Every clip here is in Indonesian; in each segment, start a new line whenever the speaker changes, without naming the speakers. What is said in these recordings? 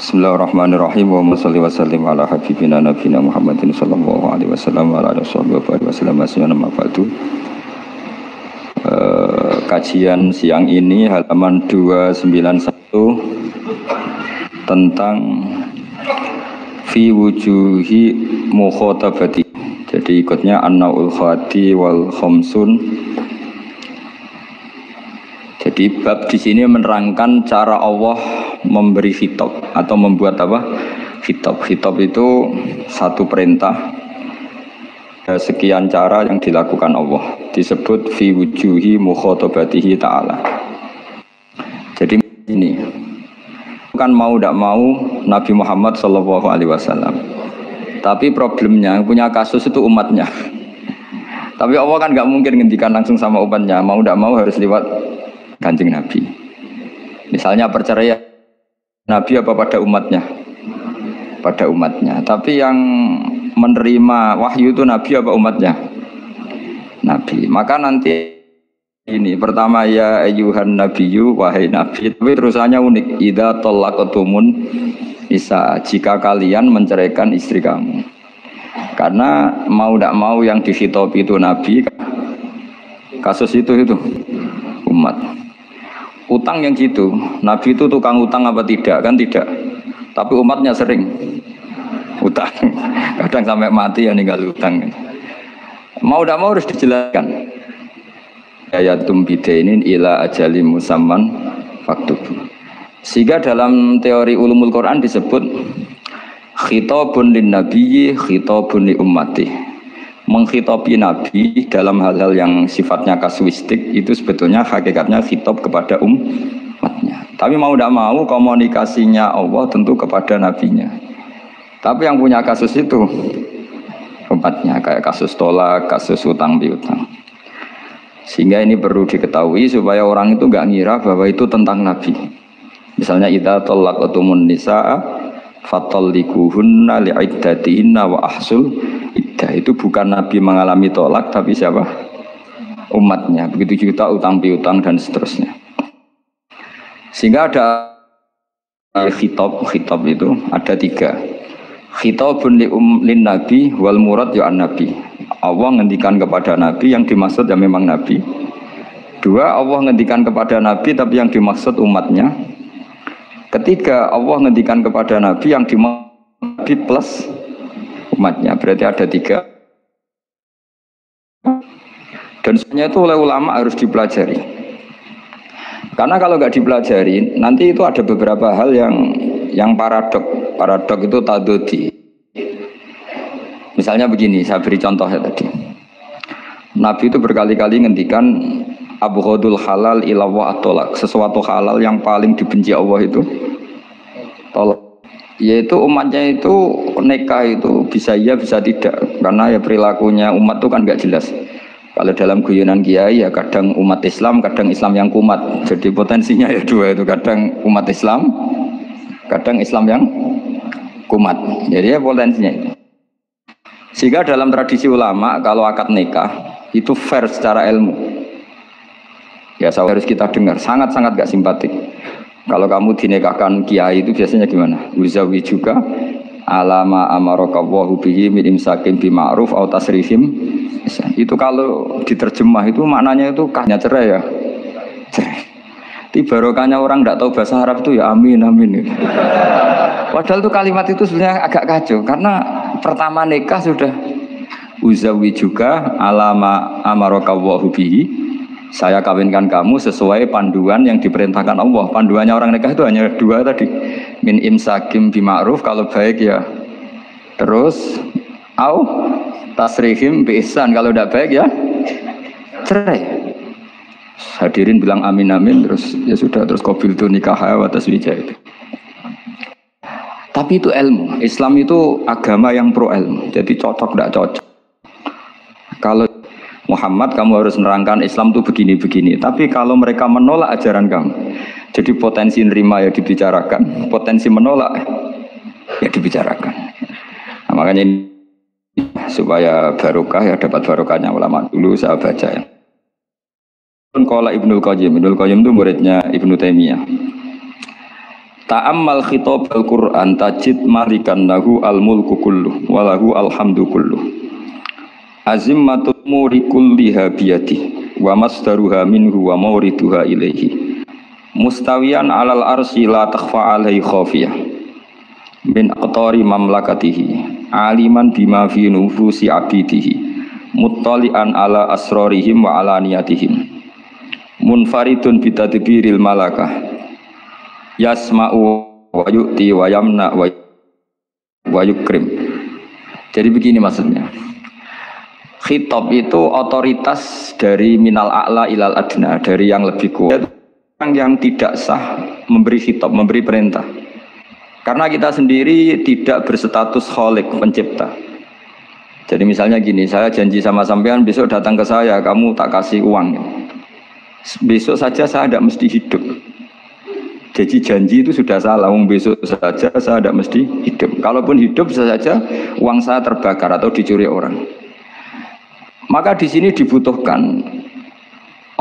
Bismillahirrahmanirrahim. Wa salli wa sallim ala habibina nabiyina Muhammadin sallallahu alaihi wasallam wa ala alihi wasallam ma ba'du. Kajian siang ini halaman 291 tentang fi wujuhi mukhatabati. Jadi ikutnya an-naul khati wal khamsun. Jadi bab di sini menerangkan cara Allah memberi khitab atau membuat apa? Khitab. Khitab itu satu perintah. Ada sekian cara yang dilakukan Allah. Disebut fi wujuhi mukhatabatihi ta'ala. Jadi ini kan mau tidak mau Nabi Muhammad sallallahu alaihi wasallam. Tapi problemnya punya kasus itu umatnya. Tapi Allah kan nggak mungkin ngendikan langsung sama umatnya. Mau tidak mau harus lewat Kanjeng Nabi. Misalnya perceraian Nabi apa pada umatnya? Pada umatnya. Tapi yang menerima wahyu itu Nabi apa umatnya? Nabi. Maka nanti ini pertama ya ayyuhan nabiyyu wahai Nabi. Tapi terusannya unik. Idza talaqtumun nisa, jika kalian menceraikan istri kamu. Karena mau tidak mau yang dikhitob itu Nabi. Kasus itu umat. Utang yang gitu, Nabi itu tukang utang apa tidak? Kan tidak. Tapi umatnya sering utang. Kadang sampai mati ya ninggal utang. Mau tidak mau harus dijelaskan. Ayatum bidainin ila ajali musamman faktub. Sehingga dalam teori ulumul Quran disebut khitabun lin nabiyyi khitabun li ummati. Menghitopi Nabi dalam hal-hal yang sifatnya kasuistik itu sebetulnya hakikatnya khitab kepada umatnya. Tapi mau tidak mau komunikasinya Allah tentu kepada nabinya. Tapi yang punya kasus itu umatnya, kayak kasus tolak, kasus utang piutang. Sehingga ini perlu diketahui supaya orang itu nggak ngira bahwa itu tentang Nabi. Misalnya idza talaqtumun nisaa fatallikuhunna li'iddatihinna wa ahsul iddah. Itu bukan Nabi mengalami tolak, tapi siapa? Umatnya. Begitu juga utang piutang dan seterusnya. Sehingga ada khitab itu ada tiga. Khitabun lin nabi wal murad ya an nabi. Allah ngendikan kepada Nabi, yang dimaksud ya memang Nabi. Dua, Allah ngendikan kepada Nabi tapi yang dimaksud umatnya. Ketiga, Allah ngendikan kepada Nabi yang dimaksud Nabi plus umatnya. Berarti ada tiga. Dan sebenarnya itu oleh ulama harus dipelajari. Karena kalau nggak dipelajari, nanti itu ada beberapa hal yang paradok. Paradok itu tadodi. Misalnya begini, saya beri contoh ya tadi. Nabi itu berkali-kali ngendikan abghadul halal ila wa at-tolak. Sesuatu halal yang paling dibenci Allah itu tolak. Yaitu umatnya itu nikah itu bisa iya bisa tidak. Karena ya perilakunya umat itu kan nggak jelas. Kalau dalam guyonan kiai ya kadang umat Islam, kadang Islam yang kumat. Jadi potensinya ya dua itu, kadang umat Islam, kadang Islam yang kumat. Jadi ya potensinya itu. Sehingga dalam tradisi ulama kalau akad nikah itu fair secara ilmu. Ya harus kita dengar, sangat-sangat gak simpatik. Kalau kamu dinikahkan kiai itu biasanya gimana? Uzawi juga alama amarakawahu bihi min imsakim bima'ruf au tasrihim. Itu kalau diterjemah itu maknanya itu kahnya cerai ya. Cerai. Barokahnya orang tidak tahu bahasa Arab itu ya amin amin. Padahal itu kalimat itu sebenarnya agak kacau karena pertama nikah sudah uzawi juga alama amarakawahu bihi. Saya kawinkan kamu sesuai panduan yang diperintahkan Allah. Panduannya orang nikah itu hanya dua tadi. Min imsakim bima'ruf, kalau baik ya terus, au tasrihim bi ihsan, kalau tidak baik ya cerai. Hadirin bilang amin amin, terus ya sudah, terus qabil tu nikah wa taswija itu. Tapi itu ilmu. Islam itu agama yang pro ilmu. Jadi cocok tidak cocok. Kalau Muhammad kamu harus menerangkan Islam itu begini-begini. Tapi kalau mereka menolak ajaran kamu, jadi potensi nerima ya dibicarakan, potensi menolak ya dibicarakan. Nah, makanya ini supaya barokah ya dapat barokahnya ulama dulu saya baca ya. Qala Ibnul Qayyim itu muridnya Ibnu Taimiyah. Ta'ammal khitab al-Qur'an tajid malikan lahu al-mulku kulluh walahu alhamdu kulluh. Azimmatul muri kulliha biyadi wa masdaruha minhu wa mawriduha ilaihi. Mustawiyan alal arsy la takhfa alaihi khafiyah. Min aqtari mamlakatihi aliman bima fi nufusi abidihi muttali'an ala asrarihim wa ala niyatihim munfaridun bitadbiril malakah yasma'u wa yu'ti wa yamna wa yukrim. Jadi begini maksudnya, khitab itu otoritas dari minal a'la ilal adna, dari yang lebih kuat yang tidak sah memberi khitab, memberi perintah. Karena kita sendiri tidak berstatus khalik, pencipta. Jadi misalnya gini, saya janji sama sampean besok datang ke saya, kamu tak kasih uang. Besok saja saya tidak mesti hidup. Jadi janji itu sudah salah, besok saja saya tidak mesti hidup. Kalaupun hidup bisa saja uang saya terbakar atau dicuri orang. Maka di sini dibutuhkan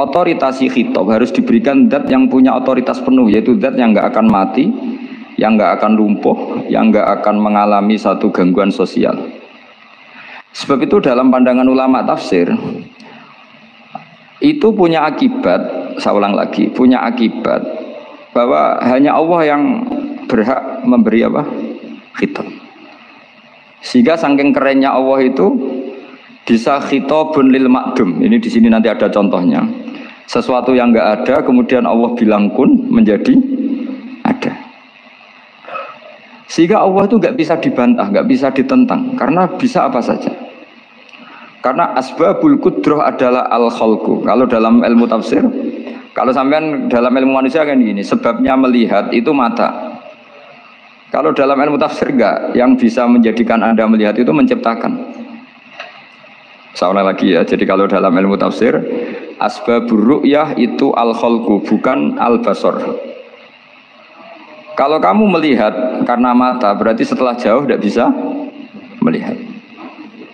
otoritas khitab harus diberikan zat yang punya otoritas penuh, yaitu zat yang nggak akan mati, yang nggak akan lumpuh, yang nggak akan mengalami satu gangguan sosial. Sebab itu dalam pandangan ulama tafsir itu punya akibat, saya ulang lagi, punya akibat bahwa hanya Allah yang berhak memberi apa? Khitab. Sehingga saking kerennya Allah itu bisa khitabun lil ma'dum. Ini di sini nanti ada contohnya. Sesuatu yang nggak ada kemudian Allah bilang kun menjadi ada. Sehingga Allah itu nggak bisa dibantah, nggak bisa ditentang, karena bisa apa saja. Karena asbabul qudrah adalah al-khalqu. Kalau dalam ilmu tafsir, kalau sampean dalam ilmu manusia kan gini, sebabnya melihat itu mata. Kalau dalam ilmu tafsir enggak, yang bisa menjadikan Anda melihat itu menciptakan. Saya ulang lagi ya, jadi kalau dalam ilmu tafsir, asbabur ru'yah itu al-khalqu, bukan al-basar. Kalau kamu melihat karena mata, berarti setelah jauh tidak bisa melihat.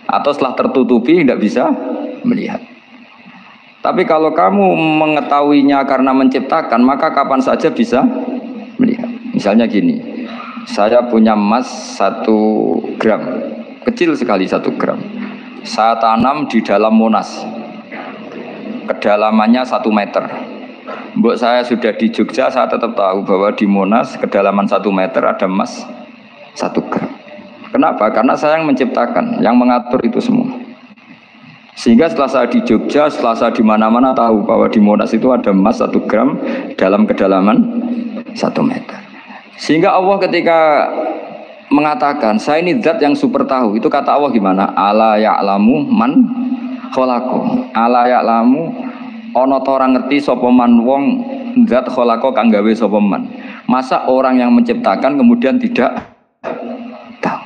Atau setelah tertutupi tidak bisa melihat. Tapi kalau kamu mengetahuinya karena menciptakan, maka kapan saja bisa melihat. Misalnya gini, saya punya emas 1 gram, kecil sekali 1 gram. Saya tanam di dalam Monas, kedalamannya 1 meter. Mbok saya sudah di Jogja, saya tetap tahu bahwa di Monas kedalaman 1 meter ada emas 1 gram. Kenapa? Karena saya yang menciptakan, yang mengatur itu semua. Sehingga setelah saya di Jogja, setelah saya di mana-mana tahu bahwa di Monas itu ada emas 1 gram dalam kedalaman 1 meter. Sehingga Allah ketika mengatakan, saya ini zat yang super tahu, itu kata Allah gimana? Ala ya'lamu man khalaqo. Ala ya'lamu ana ta ora ngerti sapa man wong zat khalaqa kang gawe sapa man. Masa orang yang menciptakan kemudian tidak tahu.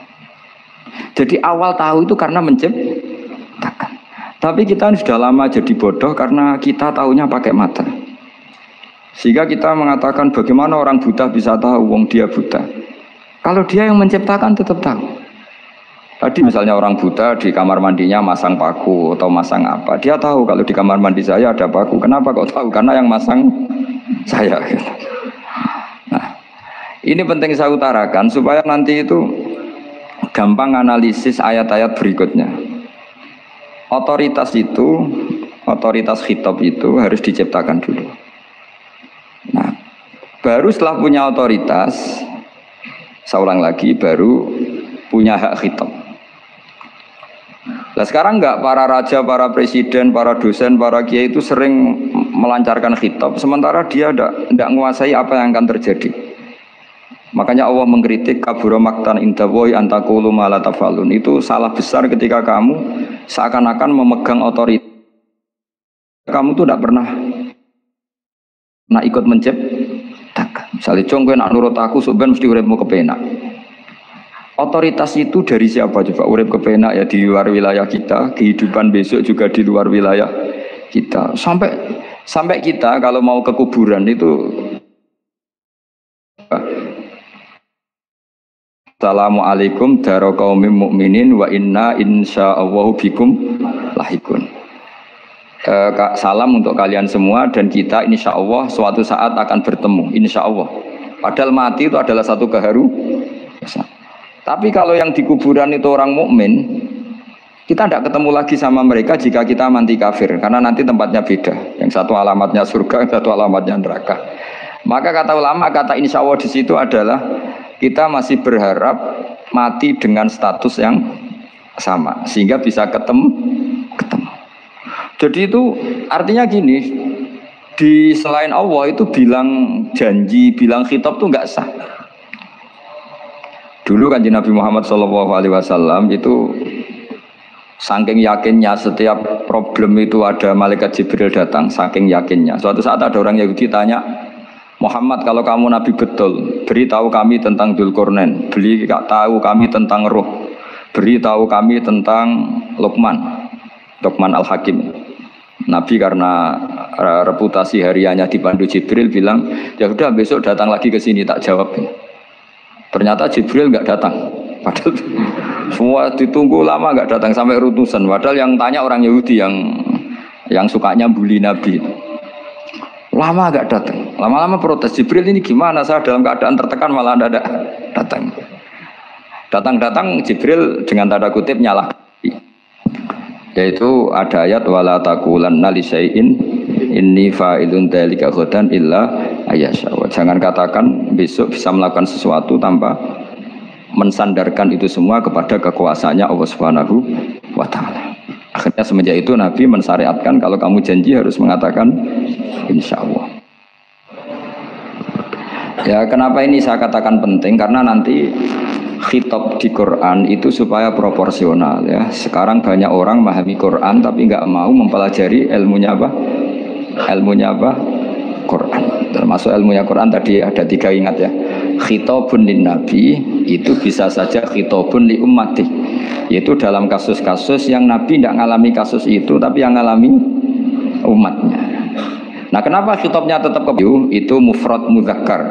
Jadi awal tahu itu karena menciptakan. Tapi kita sudah lama jadi bodoh karena kita tahunya pakai mata. Sehingga kita mengatakan bagaimana orang buta bisa tahu wong dia buta. Kalau dia yang menciptakan tetap tahu. Tadi misalnya orang buta di kamar mandinya masang paku atau masang apa, dia tahu kalau di kamar mandi saya ada paku. Kenapa kok tahu? Karena yang masang saya. Nah, ini penting saya utarakan supaya nanti itu gampang analisis ayat-ayat berikutnya. Otoritas itu, otoritas khitab itu harus diciptakan dulu. Nah, baru setelah punya otoritas, saya ulang lagi, baru punya hak khitab. Nah sekarang enggak, para raja, para presiden, para dosen, para kiai itu sering melancarkan khitab, sementara dia tidak menguasai apa yang akan terjadi. Makanya Allah mengkritik kabura maktan indallahi antaqulu ma la tafalun. Itu salah besar ketika kamu seakan-akan memegang otoritas. Kamu tuh tidak pernah ikut menciptakan. Misalnya kowe nak nurut aku sampean mesti uripmu kepenak. Otoritas itu dari siapa coba? Urip kepenak ya di luar wilayah kita, kehidupan besok juga di luar wilayah kita. Sampai kita kalau mau ke kuburan itu Assalamualaikum daro qaumim mukminin wa inna insyaallahu bikum lahikun. Salam untuk kalian semua dan kita insyaallah suatu saat akan bertemu, insyaallah. Padahal mati itu adalah satu Tapi kalau yang di kuburan itu orang mukmin, kita tidak ketemu lagi sama mereka jika kita mati kafir, karena nanti tempatnya beda. Yang satu alamatnya surga, yang satu alamatnya neraka. Maka kata ulama, kata insya Allah di situ adalah kita masih berharap mati dengan status yang sama, sehingga bisa ketemu. Jadi itu artinya gini, di selain Allah itu bilang janji, bilang khitab itu nggak sah. Dulu kan Nabi Muhammad SAW itu saking yakinnya setiap problem itu ada malaikat Jibril datang, saking yakinnya. Suatu saat ada orang Yahudi tanya, Muhammad, kalau kamu Nabi betul, beritahu kami tentang Dzulqarnain, beritahu kami tentang Ruh, beritahu kami tentang Luqman Al-Hakim. Nabi karena reputasi hariannya dipandu Jibril bilang, ya udah besok datang lagi ke sini tak jawab. Ternyata Jibril nggak datang. Padahal semua ditunggu lama nggak datang sampai utusan. Padahal yang tanya orang Yahudi yang sukanya bully Nabi. Lama nggak datang. Lama-lama protes, Jibril ini gimana? Saya dalam keadaan tertekan malah ada datang. Datang Jibril dengan tanda kutip nyalah. Yaitu ada ayat wala taqulanna li syai'in inni fa'ilun dzalika ghadan illa ayyasha. Jangan katakan besok bisa melakukan sesuatu tanpa mensandarkan itu semua kepada kekuasaannya Allah Subhanahu wa taala. Akhirnya semenjak itu Nabi mensyariatkan kalau kamu janji harus mengatakan insyaallah. Ya, kenapa ini saya katakan penting? Karena nanti khitab di Quran itu supaya proporsional ya. Sekarang banyak orang memahami Quran tapi nggak mau mempelajari ilmunya apa? Quran. Termasuk ilmunya Quran tadi ada 3 ingat ya. Khitabun lin Nabi itu bisa saja khitabun li ummati. Yaitu dalam kasus-kasus yang Nabi tidak ngalami kasus itu tapi yang ngalami umatnya. Nah, kenapa khitabnya tetap itu mufrad mudzakkar.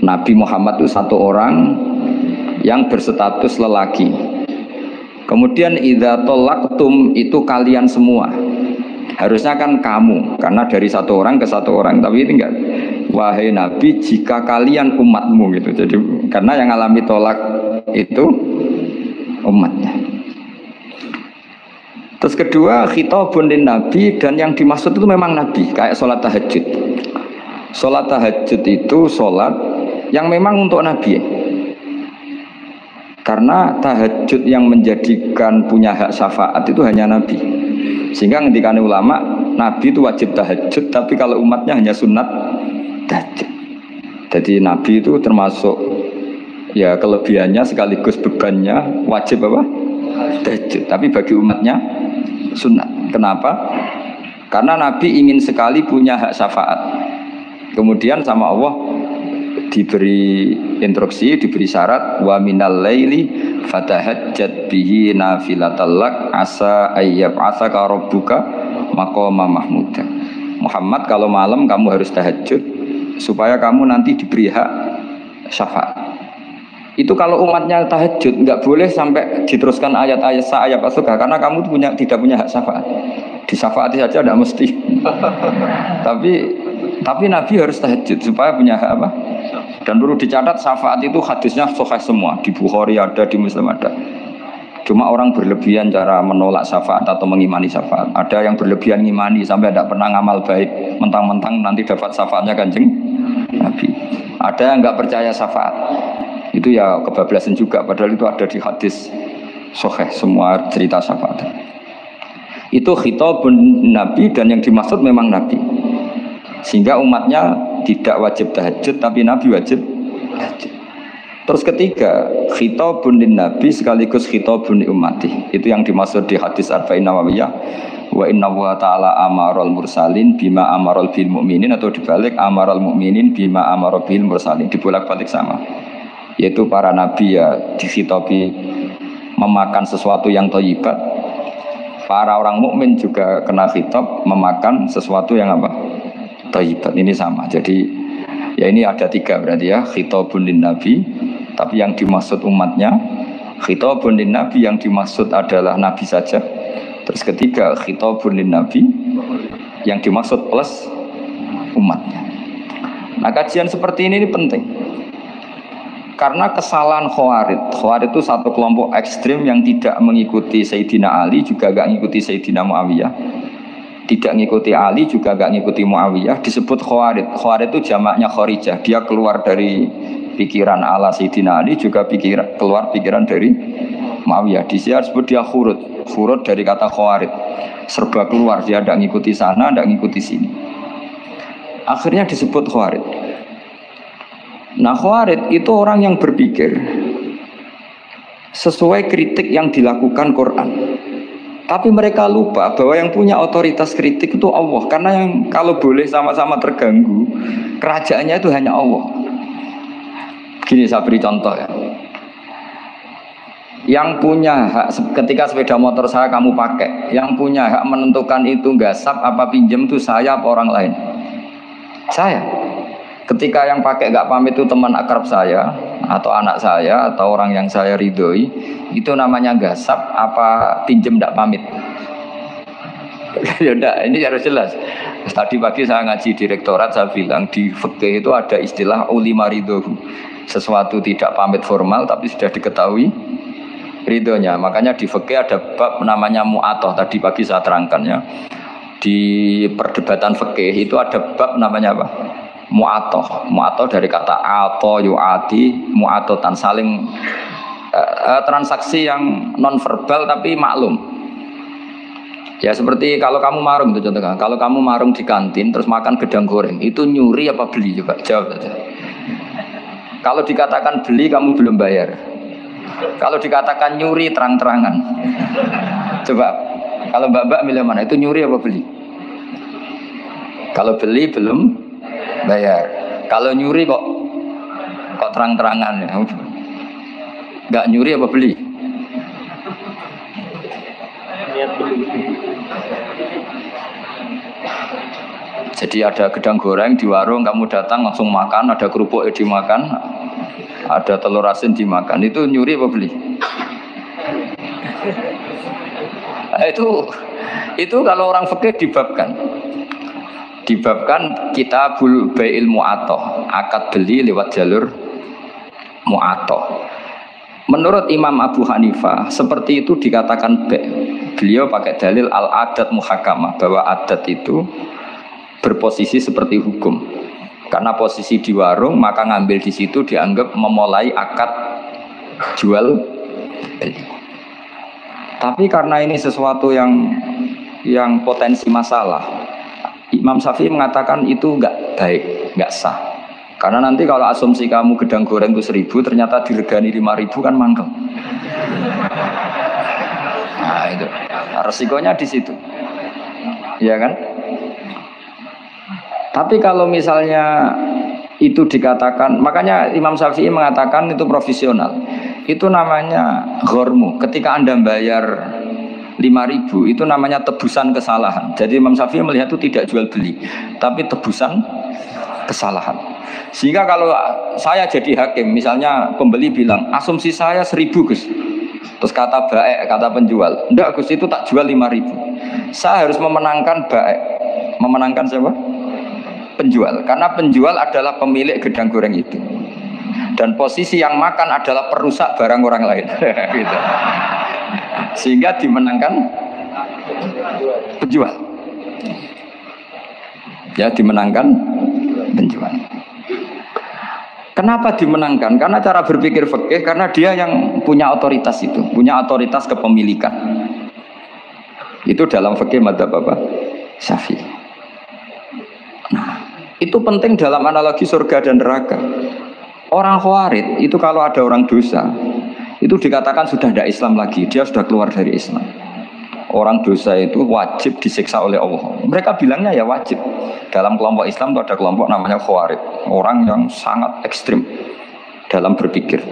Nabi Muhammad itu satu orang yang berstatus lelaki. Kemudian idza talaqtum itu kalian semua. Harusnya kan kamu, karena dari satu orang ke satu orang, tapi ini enggak. Wahai Nabi, jika kalian umatmu gitu. Jadi karena yang alami tolak itu umatnya. Terus kedua, khitabun lin Nabi, dan yang dimaksud itu memang Nabi, kayak sholat tahajud. Sholat tahajud itu sholat yang memang untuk Nabi. Karena tahajud yang menjadikan punya hak syafaat itu hanya Nabi. Sehingga ketika ulama, Nabi itu wajib tahajud, tapi kalau umatnya hanya sunat tahajud. Jadi Nabi itu termasuk ya kelebihannya sekaligus bebannya wajib apa? Tahajud. Tapi bagi umatnya sunat. Kenapa? Karena Nabi ingin sekali punya hak syafaat. Kemudian sama Allah diberi instruksi, diberi syarat wa minal laili fatahajjat bihi nafilatal lak asa ayyab'atsaka rabbuka maqama mahmuda. Muhammad, kalau malam kamu harus tahajud supaya kamu nanti diberi hak syafaat. Itu kalau umatnya tahajud nggak boleh sampai diteruskan ayat-ayat sa'ayat asuka, karena kamu tidak punya hak syafaat. Disyafaati saja tidak mesti. tapi Nabi harus tahajud supaya punya hak apa? Dan perlu dicatat syafaat itu hadisnya sahih semua, di Bukhari ada, di Muslim ada. Cuma orang berlebihan cara menolak syafaat atau mengimani syafaat. Ada yang berlebihan ngimani sampai tidak pernah ngamal baik, mentang-mentang nanti dapat syafaatnya Kanjeng Nabi. Ada yang nggak percaya syafaat. Itu ya kebablasan juga, padahal itu ada di hadis sahih semua cerita syafaat. Itu khitabun Nabi, dan yang dimaksud memang Nabi. Sehingga umatnya tidak wajib tahajud, tapi Nabi wajib tahajud. Terus ketiga, khitabun lin Nabi sekaligus khitabun li ummati. Itu yang dimaksud di hadis Arba'in Nawawiyah. Wa inna wa ta'ala amarul mursalin bima amarul bil mu'minin, atau dibalik amarul mu'minin bima amarul bil mursalin. Dibolak-balik sama. Yaitu para nabi ya dikhitabi memakan sesuatu yang thayyibat. Para orang mukmin juga kena khitab memakan sesuatu yang apa? Thayyibat. Ini sama. Jadi ya ini ada 3 berarti ya, khitabun lin Nabi, tapi yang dimaksud umatnya. Khitabun lin Nabi yang dimaksud adalah Nabi saja. Terus ketiga, khitabun lin Nabi yang dimaksud plus umatnya. Nah kajian seperti ini penting. Karena kesalahan Khawarij itu satu kelompok ekstrim yang tidak mengikuti Sayyidina Ali, juga gak mengikuti Sayyidina Muawiyah. Tidak mengikuti Ali, juga gak mengikuti Muawiyah. Disebut Khawarij. Khawarij itu jamaknya Kharijah. Dia keluar dari pikiran ala Sayyidina Ali, juga keluar pikiran dari Muawiyah. Di sini disebut dia khurud. Khurud dari kata Khawarij. Serba keluar, dia tidak mengikuti sana, tidak mengikuti sini. Akhirnya disebut Khawarij. Nah Khawarij itu orang yang berpikir sesuai kritik yang dilakukan Quran. Tapi mereka lupa bahwa yang punya otoritas kritik itu Allah. Karena yang kalau boleh sama-sama terganggu, kerajaannya itu hanya Allah. Gini saya beri contoh ya. Yang punya hak ketika sepeda motor saya kamu pakai, yang punya hak menentukan itu gasap apa pinjam itu saya apa orang lain? Saya. Ketika yang pakai gak pamit itu teman akrab saya atau anak saya atau orang yang saya ridhoi, itu namanya gasap apa pinjem gak pamit? Ya udah, ini harus jelas. Tadi pagi saya ngaji direktorat, saya bilang di fikih itu ada istilah ulima ridhohu. Sesuatu tidak pamit formal tapi sudah diketahui ridhonya. Makanya di fikih ada bab namanya mu'atoh. Tadi pagi saya terangkan ya. Di perdebatan fikih itu ada bab namanya apa? Mu'atoh. Mu'atoh dari kata ato yu'ati, mu'atotan, saling transaksi yang non verbal tapi maklum. Ya seperti kalau kamu marung itu contohnya. Kalau kamu marung di kantin terus makan gedang goreng, itu nyuri apa beli? Coba jawab saja. Kalau dikatakan beli kamu belum bayar. Kalau dikatakan nyuri terang-terangan. Coba kalau mbak-mbak milih mana? Itu nyuri apa beli? Kalau beli belum bayar. Kalau nyuri kok terang-terangan ya. Enggak nyuri apa beli? Niat beli. Jadi ada gedang goreng di warung, kamu datang langsung makan, ada kerupuk dimakan, ada telur asin dimakan. Itu nyuri apa beli? Nah, itu kalau orang fikih dibabkan kitabul bai'il mu'atoh, akad beli lewat jalur mu'atoh. Menurut Imam Abu Hanifah seperti itu dikatakan beliau pakai dalil al-adat muhakamah, bahwa adat itu berposisi seperti hukum. Karena posisi di warung maka ngambil di situ dianggap memulai akad jual beli. Tapi karena ini sesuatu yang potensi masalah, Imam Syafi'i mengatakan itu enggak baik, enggak sah. Karena nanti kalau asumsi kamu gedang goreng itu 1.000, ternyata diregani 5.000 kan mangkel. Nah itu, resikonya di situ, ya kan? Tapi kalau misalnya itu dikatakan, makanya Imam Syafi'i mengatakan itu profesional. Itu namanya ghormu. Ketika Anda bayar 5.000 itu namanya tebusan kesalahan. Jadi Imam Syafi'i melihat itu tidak jual beli, tapi tebusan kesalahan. Sehingga kalau saya jadi hakim, misalnya pembeli bilang asumsi saya 1.000 Gus, terus kata penjual, enggak Gus itu tak jual 5.000. Saya harus memenangkan memenangkan siapa? Penjual, karena penjual adalah pemilik gedang goreng itu, dan posisi yang makan adalah perusak barang orang lain. Gitu. Sehingga dimenangkan penjual. Ya dimenangkan penjual. Kenapa dimenangkan? Karena cara berpikir fikih, karena dia yang punya otoritas itu, punya otoritas kepemilikan. Itu dalam fikih madzhab apa? Syafi'i. Nah, itu penting dalam analogi surga dan neraka. Orang Khawarij itu kalau ada orang dosa, itu dikatakan sudah tidak Islam lagi, dia sudah keluar dari Islam. Orang dosa itu wajib disiksa oleh Allah. Mereka bilangnya ya wajib. Dalam kelompok Islam itu ada kelompok namanya Khawarij, orang yang sangat ekstrim dalam berpikir.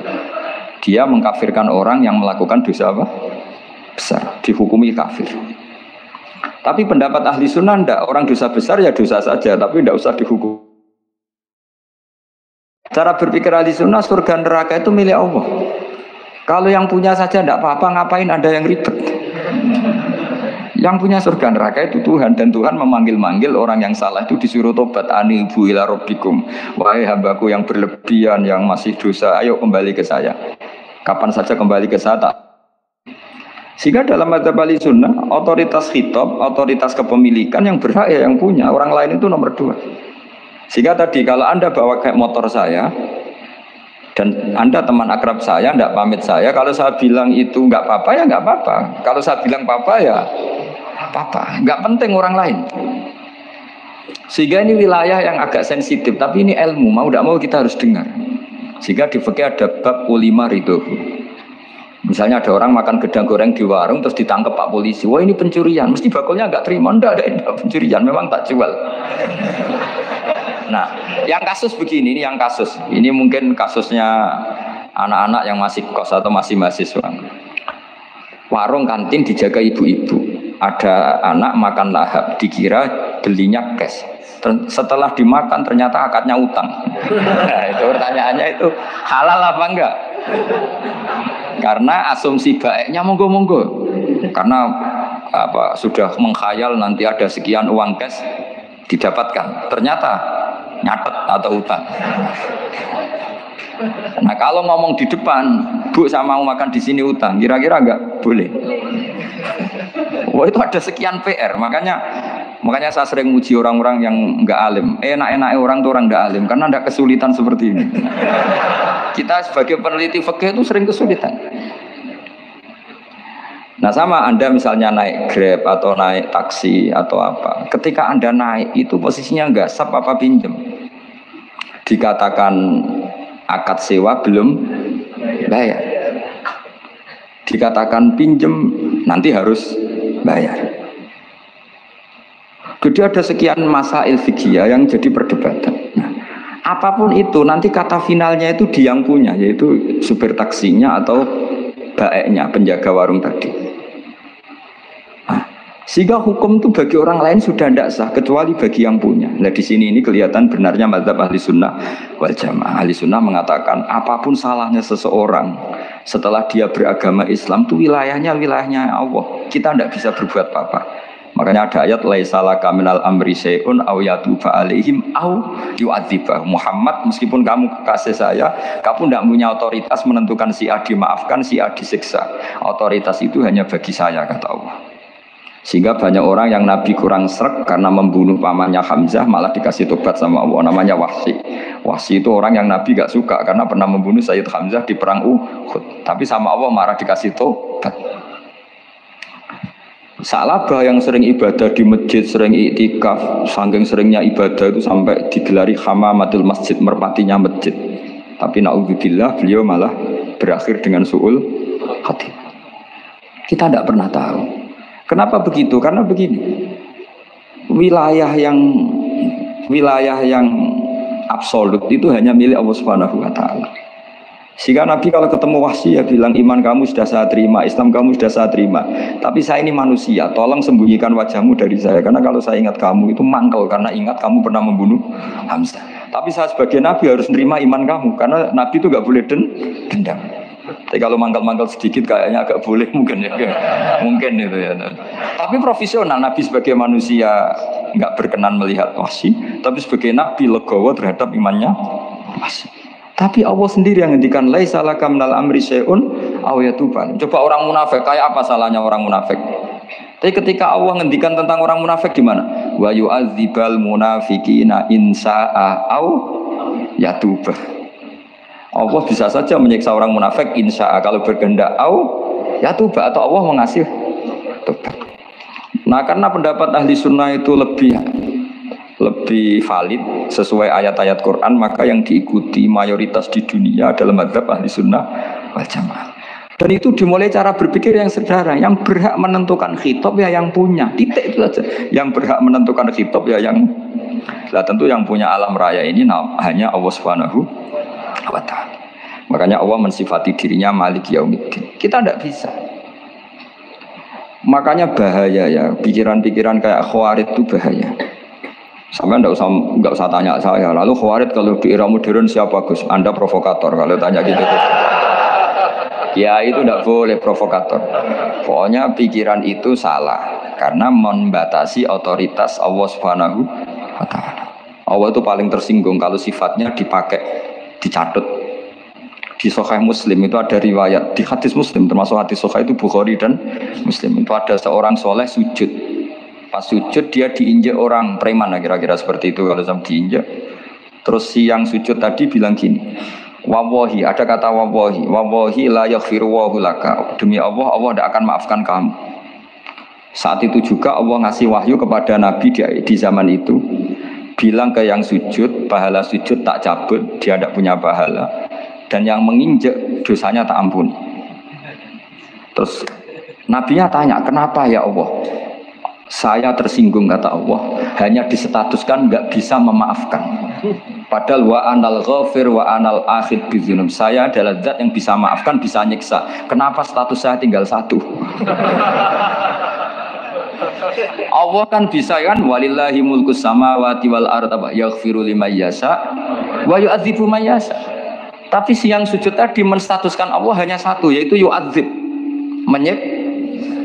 Dia mengkafirkan orang yang melakukan dosa apa? Besar, dihukumi kafir. Tapi pendapat ahli sunnah enggak, orang dosa besar ya dosa saja, tapi enggak usah dihukum. Cara berpikir ahli sunnah, surga neraka itu milik Allah. Kalau yang punya saja enggak apa-apa, ngapain ada yang ribet? Yang punya surga neraka itu Tuhan, dan Tuhan memanggil-manggil orang yang salah itu disuruh tobat. Anibu ila rabbikum, wahai hambaku yang berlebihan, yang masih dosa, ayo kembali ke saya. Kapan saja kembali ke saya tak. Sehingga dalam madzhab Ahlussunnah, otoritas khitab, otoritas kepemilikan yang berhak ya yang punya, orang lain itu nomor 2. Sehingga tadi kalau Anda bawa kayak motor saya dan Anda teman akrab saya, tidak pamit saya, kalau saya bilang itu nggak apa-apa ya nggak apa-apa. Kalau saya bilang apa-apa ya apa-apa, nggak penting orang lain. Sehingga ini wilayah yang agak sensitif, tapi ini ilmu, mau tidak mau kita harus dengar. Sehingga di fikih ada bab ulima ridho. Misalnya ada orang makan gedang goreng di warung terus ditangkap Pak polisi, wah ini pencurian, mesti bakulnya nggak terima, enggak pencurian, memang tak jual. Nah, yang kasus begini, ini yang kasus, ini mungkin kasusnya anak-anak yang masih kos atau masih mahasiswa. Warung kantin dijaga ibu-ibu, ada anak makan lahap, dikira belinya cash. Setelah dimakan ternyata akadnya utang. Nah, itu pertanyaannya itu halal apa enggak? Karena asumsi baiknya monggo-monggo. Karena apa sudah mengkhayal nanti ada sekian uang cash didapatkan. Ternyata nyatet atau utang. Nah, kalau ngomong di depan, Bu saya mau makan di sini utang, kira-kira enggak boleh. Wah, itu ada sekian PR, makanya saya sering muji orang-orang yang enggak alim. Enak-enaknya orang tuh orang enggak alim karena enggak kesulitan seperti ini. Kita sebagai peneliti fikih itu sering kesulitan. Nah, sama Anda misalnya naik Grab atau naik taksi atau apa. Ketika Anda naik itu posisinya enggak sap apa pinjem. Dikatakan akad sewa belum bayar. Dikatakan pinjem nanti harus bayar. Jadi ada sekian masail fikih yang jadi perdebatan. Nah, apapun itu nanti kata finalnya itu dia yang punya, yaitu supir taksinya atau baeknya, penjaga warung tadi. Nah, sehingga hukum itu bagi orang lain sudah tidak sah kecuali bagi yang punya. Nah, di sini ini kelihatan benarnya mazhab Ahlussunnah wal Jamaah. Ahlussunnah mengatakan apapun salahnya seseorang setelah dia beragama Islam itu wilayahnya Allah. Kita tidak bisa berbuat apa-apa. Makanya ada ayat laisa laka minal amri syai'un aw yatuba alaihim aw yu'adzibah. Muhammad, meskipun kamu kekasih saya, kamu tidak punya otoritas menentukan si A dimaafkan, si A disiksa. Otoritas itu hanya bagi saya, kata Allah. Sehingga banyak orang yang Nabi kurang srek karena membunuh pamannya Hamzah malah dikasih tobat sama Allah, namanya Wahsy. Wahsy itu orang yang Nabi gak suka karena pernah membunuh Sayyid Hamzah di perang Uhud. Tapi sama Allah marah dikasih tobat. Salabah yang sering ibadah di masjid, sering iktikaf, saking seringnya ibadah itu sampai digelari hamamatul masjid, merpatinya masjid. Tapi naudzubillah beliau malah berakhir dengan su'ul hati. Kita tidak pernah tahu. Kenapa begitu? Karena begini. Wilayah yang absolut itu hanya milik Allah Subhanahu wa taala. Sehingga Nabi kalau ketemu Wahsy ya bilang iman kamu sudah saya terima, Islam kamu sudah saya terima. Tapi saya ini manusia, tolong sembunyikan wajahmu dari saya. Karena kalau saya ingat kamu itu mangkel karena ingat kamu pernah membunuh Hamzah. Tapi saya sebagai Nabi harus nerima iman kamu karena Nabi itu nggak boleh dendam. Tapi kalau mangkal-mangkal sedikit kayaknya agak boleh mungkin ya, mungkin itu ya. Tapi profesional Nabi sebagai manusia nggak berkenan melihat Wahsy, tapi sebagai Nabi legowo terhadap imannya Wahsy. Tapi Allah sendiri yang ngendikan laisa laka minal amri syai'un aw yatuban. Coba orang munafik kayak apa salahnya orang munafik? Tapi ketika Allah ngendikan tentang orang munafik gimana? Wa yu'adzibal munafiqina in sa'a aw yatubah. Allah bisa saja menyiksa orang munafik insya'a kalau berkehendak aw yatubah atau Allah mengasih tobat. Nah, karena pendapat ahli sunnah itu lebih valid sesuai ayat-ayat Quran, maka yang diikuti mayoritas di dunia adalah mazhab ahli sunnah wal jamaah. Dan itu dimulai cara berpikir yang sederhana, yang berhak menentukan khitab ya yang punya, titik itu saja. Yang berhak menentukan khitab ya yang, nah tentu yang punya alam raya ini hanya Allah Subhanahu wa ta'ala. Makanya Allah mensifati dirinya Malik Yaumiddin. Kita tidak bisa. Makanya bahaya ya, pikiran-pikiran kayak Khawarij itu bahaya. Sampai enggak usah tanya saya. Lalu Khawarij kalau di era modern siapa Gus? Anda provokator kalau tanya gitu. Ya itu enggak boleh provokator. Pokoknya pikiran itu salah. karena membatasi otoritas Allah Subhanahu wa taala. Allah itu paling tersinggung kalau sifatnya dipakai, dicatut. Di Sahih Muslim itu ada riwayat, di hadis Muslim termasuk hadis Sahih itu Bukhari dan Muslim, itu ada seorang soleh sujud. Pas sujud dia diinjak orang preman, kira-kira seperti itu kalau sampai diinjak. Terus si yang sujud tadi bilang gini, wallahi, ada kata wallahi, wallahi la yaghfiru wallahu laka, demi Allah, Allah tidak akan maafkan kamu. Saat itu juga Allah ngasih wahyu kepada Nabi di zaman itu, bilang ke yang sujud, pahala sujud tak cabut, dia tidak punya pahala, dan yang menginjak dosanya tak ampuni. Terus Nabinya tanya, kenapa ya Allah? Saya tersinggung, kata Allah, hanya disetatuskan nggak bisa memaafkan. Padahal wa anal ghafir wa anal akhid bidzunub, saya adalah zat yang bisa maafkan, bisa nyiksa. Kenapa status saya tinggal satu? Allah kan bisa kan, walillahi mulkus samawati wal ardh yaghfiru liman yasha wa yu'adzibu man yasha. Tapi si yang sujud tadi menstatuskan Allah hanya satu, yaitu yu'adzib, menyiksa.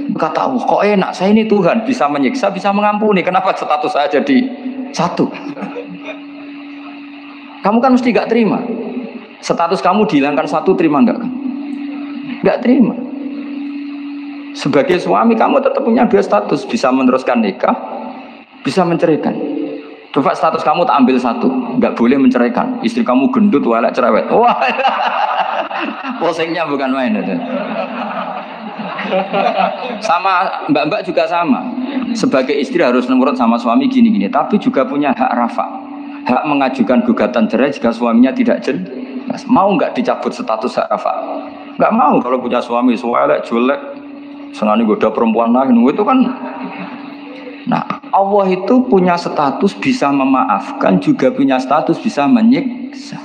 Kata Allah, kok enak, saya ini Tuhan, bisa menyiksa, bisa mengampuni, kenapa status saya jadi satu? Kamu kan mesti gak terima. Status kamu dihilangkan satu, terima enggak? Gak terima. Sebagai suami kamu tetap punya dua status, bisa meneruskan nikah, bisa menceraikan. Coba status kamu tak ambil satu, nggak boleh menceraikan. Istri kamu gendut, walak, cerewet. Wah, posingnya bukan main itu. Sama mbak-mbak juga sama. Sebagai istri harus menurut sama suami gini-gini, tapi juga punya hak rafa, hak mengajukan gugatan cerai jika suaminya tidak jelas. Mau nggak dicabut status hak rafa? Nggak mau. Kalau punya suami walak, jelek, senang goda perempuan lain, itu kan. Nah, Allah itu punya status bisa memaafkan, juga punya status bisa menyiksa.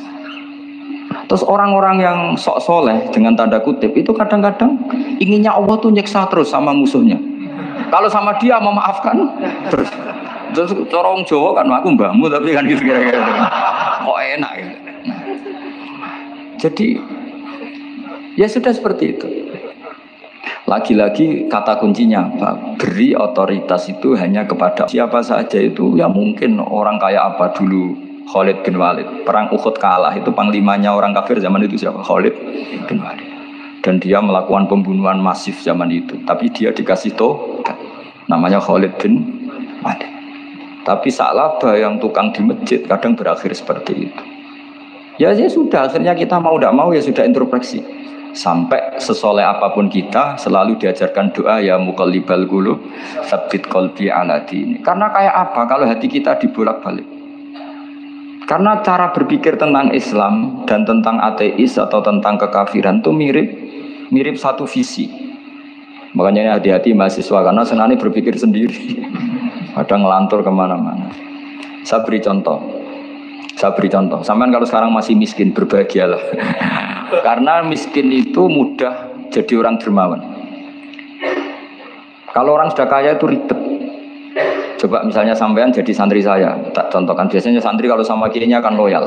Terus orang-orang yang sok soleh dengan tanda kutip itu kadang-kadang inginnya Allah tuh nyiksa terus sama musuhnya. Kalau sama dia memaafkan terus. Terus corong Jawa kan, aku mbahmu tapi kan gitu kira-kira. Kok enak gitu. Nah, jadi ya sudah seperti itu. Lagi-lagi kata kuncinya apa? Beri otoritas itu hanya kepada siapa saja itu. Ya mungkin orang kayak apa dulu, Khalid bin Walid. Perang Uhud kalah, itu panglimanya orang kafir zaman itu siapa? Khalid bin Walid. Dan dia melakukan pembunuhan masif zaman itu. Tapi dia dikasih tobat, namanya Khalid bin Walid. Tapi Sa'labah yang tukang di masjid kadang berakhir seperti itu. Ya sudah, akhirnya kita mau tidak mau ya sudah introspeksi. Sampai sesoleh apapun kita selalu diajarkan doa, ya muqallibal qulub tsabbit qalbi ala dini. Karena kayak apa kalau hati kita dibolak-balik? Karena cara berpikir tentang Islam dan tentang ateis atau tentang kekafiran itu mirip satu visi. Makanya hati-hati mahasiswa, karena senangnya berpikir sendiri. Ada ngelantur kemana-mana. Saya beri contoh. Sampean kalau sekarang masih miskin, berbahagialah. Karena miskin itu mudah jadi orang dermawan. Kalau orang sudah kaya itu ribet. Coba misalnya sampean jadi santri saya, tak contohkan, biasanya santri kalau sama kiainya akan loyal.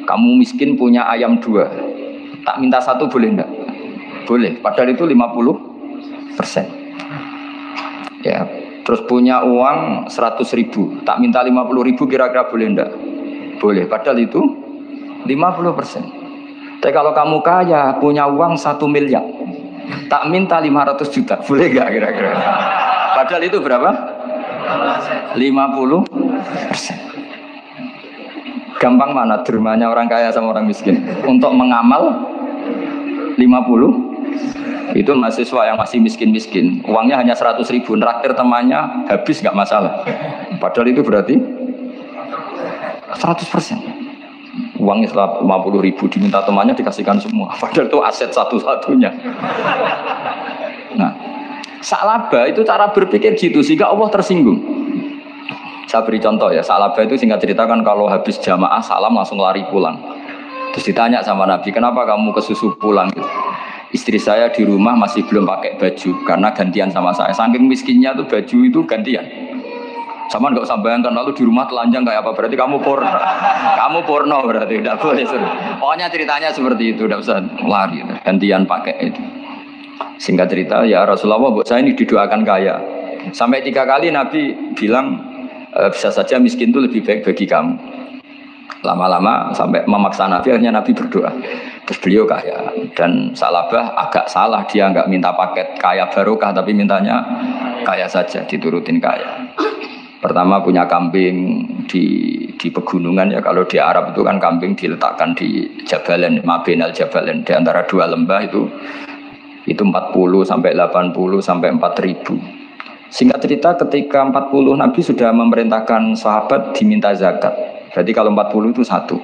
Kamu miskin punya ayam 2, tak minta 1 boleh enggak? Boleh, padahal itu 50%. Ya, terus punya uang 100.000, tak minta 50.000 kira-kira boleh enggak? Boleh, padahal itu 50%. Tapi kalau kamu kaya, punya uang 1 miliar, tak minta 500 juta, boleh enggak kira-kira? Padahal itu berapa? 50%. Gampang mana dermanya orang kaya sama orang miskin? Untuk mengamal 50, itu mahasiswa yang masih miskin-miskin, uangnya hanya 100.000, neraktir temannya habis nggak masalah. Padahal itu berarti 100%. Uangnya 50.000 diminta temannya dikasihkan semua. Padahal itu aset satu-satunya. Nah, Sa'labah itu cara berpikir gitu sehingga Allah tersinggung. Saya beri contoh ya, Sa'labah itu singkat cerita kan kalau habis jamaah salam langsung lari pulang. Terus ditanya sama Nabi, kenapa kamu kesusu pulang gitu? Istri saya di rumah masih belum pakai baju karena gantian sama saya. Saking miskinnya tuh baju itu gantian. Sama nggak usah bayangkan lalu di rumah telanjang kayak apa, berarti kamu porno. Kamu porno berarti tidak boleh. Pokoknya ceritanya seperti itu, tidak usah lari, gantian pakai itu. Singkat cerita, ya Rasulullah, buat saya ini didoakan kaya. Sampai 3 kali Nabi bilang bisa saja miskin itu lebih baik bagi kamu. Lama-lama sampai memaksa Nabi, akhirnya Nabi berdoa. Terus beliau kaya. Dan Salabah agak salah, dia nggak minta paket kaya barokah, tapi mintanya kaya saja, diturutin kaya. Pertama punya kambing di pegunungan ya, kalau di Arab itu kan kambing diletakkan di Jabalen, Mabinal Jabalen, di antara 2 lembah itu 40 sampai 80 sampai 4.000. Singkat cerita ketika 40 Nabi sudah memerintahkan sahabat diminta zakat. Berarti kalau 40 itu 1.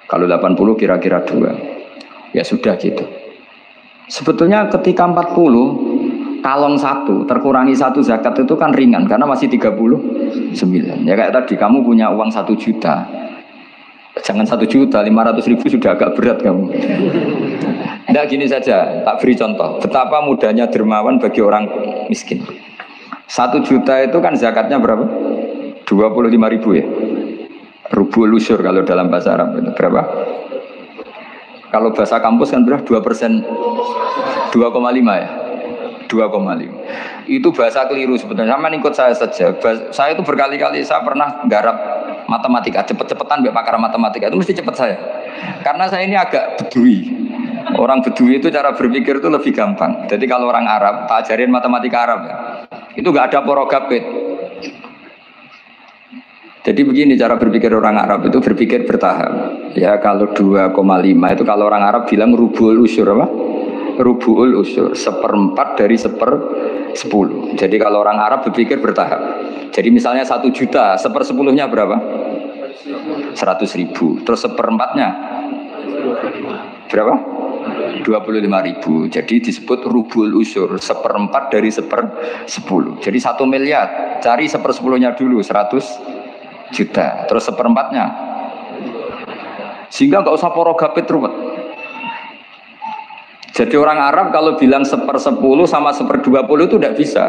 Kalau 80 kira-kira 2. Ya sudah gitu. Sebetulnya ketika 40 kalong 1 terkurangi 1 zakat itu kan ringan karena masih 39. Ya kayak tadi kamu punya uang 1 juta. Jangan 1 juta, 500.000 sudah agak berat kamu. Tidak gini saja, tak beri contoh. Betapa mudahnya dermawan bagi orang miskin. 1 juta itu kan zakatnya berapa? 25.000 ya. Rubul usyur kalau dalam bahasa Arab itu berapa? Kalau bahasa kampus kan berapa? 2%. 2,5 ya. 2,5. Itu bahasa keliru sebetulnya. Sama ikut saya saja. Saya itu berkali-kali saya pernah garap matematika, cepet-cepetan biar pakar matematika itu mesti cepet saya. Karena saya ini agak bedui. Orang bedui itu cara berpikir itu lebih gampang. Jadi kalau orang Arab, tak ajarin matematika Arab ya. Itu nggak ada porogapit. Jadi begini cara berpikir orang Arab itu berpikir bertahap. Ya kalau 2,5 itu kalau orang Arab bilang rubul usyur apa? Rubul usyur 1/4 dari 1/10. Jadi kalau orang Arab berpikir bertahap. Jadi misalnya 1 juta, 1/10-nya berapa? 100.000. Terus 1/4-nya berapa? 25.000. Jadi disebut rubul usyur 1/4 dari 1/10. Jadi 1 miliar. Cari 1/10-nya dulu 100 juta. Terus 1/4-nya. Sehingga nggak usah porogapit ruwet. Jadi orang Arab kalau bilang 1/10 sama 1/20 itu tidak bisa.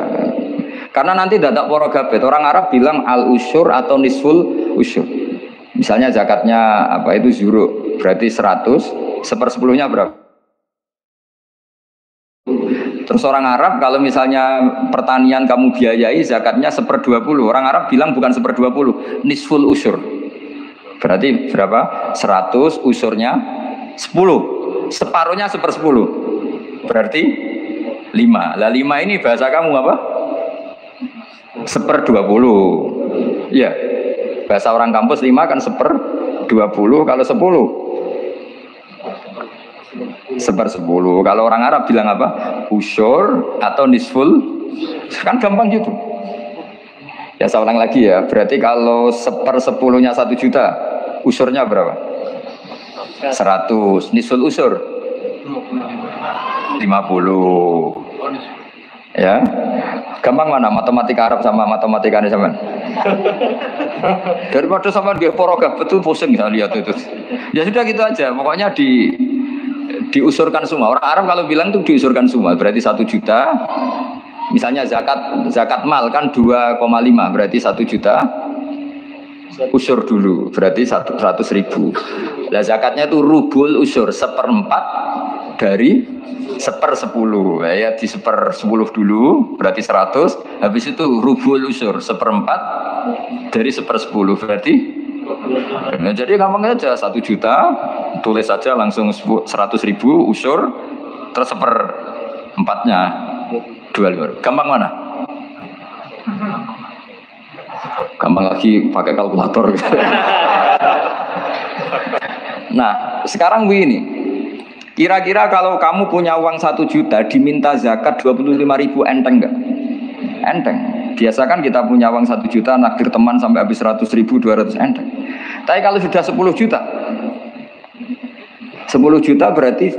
Karena nanti tidak porogapit. Orang Arab bilang al usyur atau nisful usyur. Misalnya zakatnya apa itu zuru, berarti 100, 1/10-nya berapa? Terus orang Arab kalau misalnya pertanian kamu biayai zakatnya 1/20. Orang Arab bilang bukan 1/20, nisful usyur. Berarti berapa? 100 usurnya 10. Separuhnya 1/10. Berarti 5. Lah 5 ini bahasa kamu apa? 1/20. Iya. Bahasa orang kampus 5 kan 1/20. Kalau 10 1/10. Kalau orang Arab bilang apa? Usyur atau nisful. Kan gampang gitu. Ya saya ulang lagi ya. Berarti kalau 1/10-nya 1 juta, usurnya berapa? 100. Nisful usur 50. Ya. Gampang mana matematika Arab sama matematika ini sama? Daripada sama dia porogap betul pusing saya lihat itu. Ya sudah gitu aja. Pokoknya diusurkan semua. Orang Arab kalau bilang itu diusurkan semua. Berarti 1 juta. Misalnya zakat mal kan 2,5. Berarti 1 juta. Usur dulu. Berarti 100.000. Nah zakatnya itu rubul usur 1/4 dari 1/10. Ya di 1/10 dulu. Berarti 100. Habis itu rubul usur 1/4 dari 1/10. Berarti nah, jadi gampang aja 1 juta tulis saja langsung 100.000 usur terus 1/4-nya 2. Gampang mana? Gampang lagi pakai kalkulator. Nah sekarang begini, kira-kira kalau kamu punya uang 1 juta diminta zakat 25.000 enteng nggak? Enteng. Biasa kan kita punya uang 1 juta nakdir teman sampai habis 100.000 200 enteng. Tapi kalau sudah 10 juta 10 juta berarti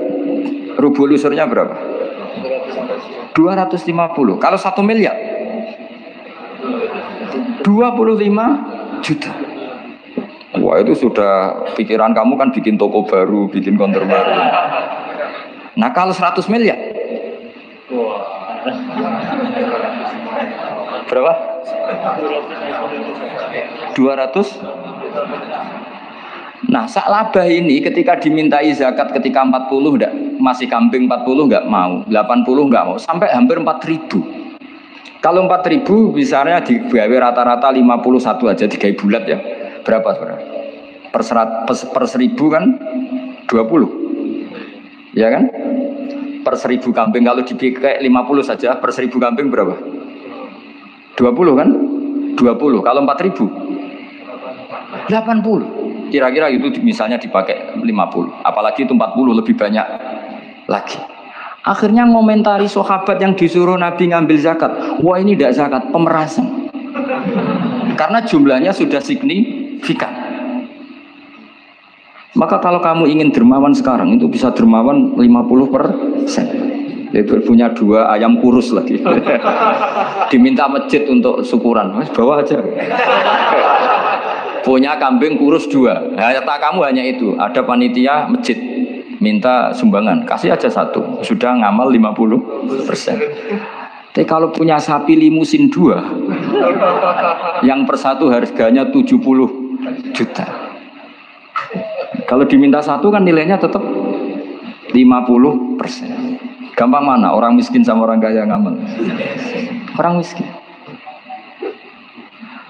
rubul usurnya berapa? 250. Kalau 1 miliar 25 juta. Wah itu sudah pikiran kamu kan bikin toko baru, bikin konter baru. Nah kalau 100 miliar berapa? 200. Nah sak labah ini ketika dimintai zakat ketika 40 enggak, masih kambing 40 enggak mau, 80 enggak mau, sampai hampir 4.000. Kalau 4.000 misalnya digawe rata-rata 51 aja digawe bulat ya. Berapa sebenarnya? Per 1.000 kan 20. Ya kan? Per 1.000 kambing kalau dipakai 50 saja per 1.000 kambing berapa? 20 kan? 20. Kalau 4.000 80. Kira-kira itu misalnya dipakai 50. Apalagi itu 40 lebih banyak lagi. Akhirnya ngomentari sahabat yang disuruh Nabi ngambil zakat. Wah ini tidak zakat, pemerasan. Karena jumlahnya sudah signifikan. Maka kalau kamu ingin dermawan sekarang itu bisa dermawan 50%. Itu punya 2 ayam kurus lagi. Diminta masjid untuk syukuran. Mas bawa aja. Punya kambing kurus 2. Nah, kamu hanya itu. Ada panitia masjid. Minta sumbangan, kasih aja 1, sudah ngamal 50%. Tapi kalau punya sapi limusin 2, yang per 1 harganya 70 juta. Kalau diminta 1 kan nilainya tetap 50%. Gampang mana? Orang miskin sama orang kaya ngamal? Orang miskin.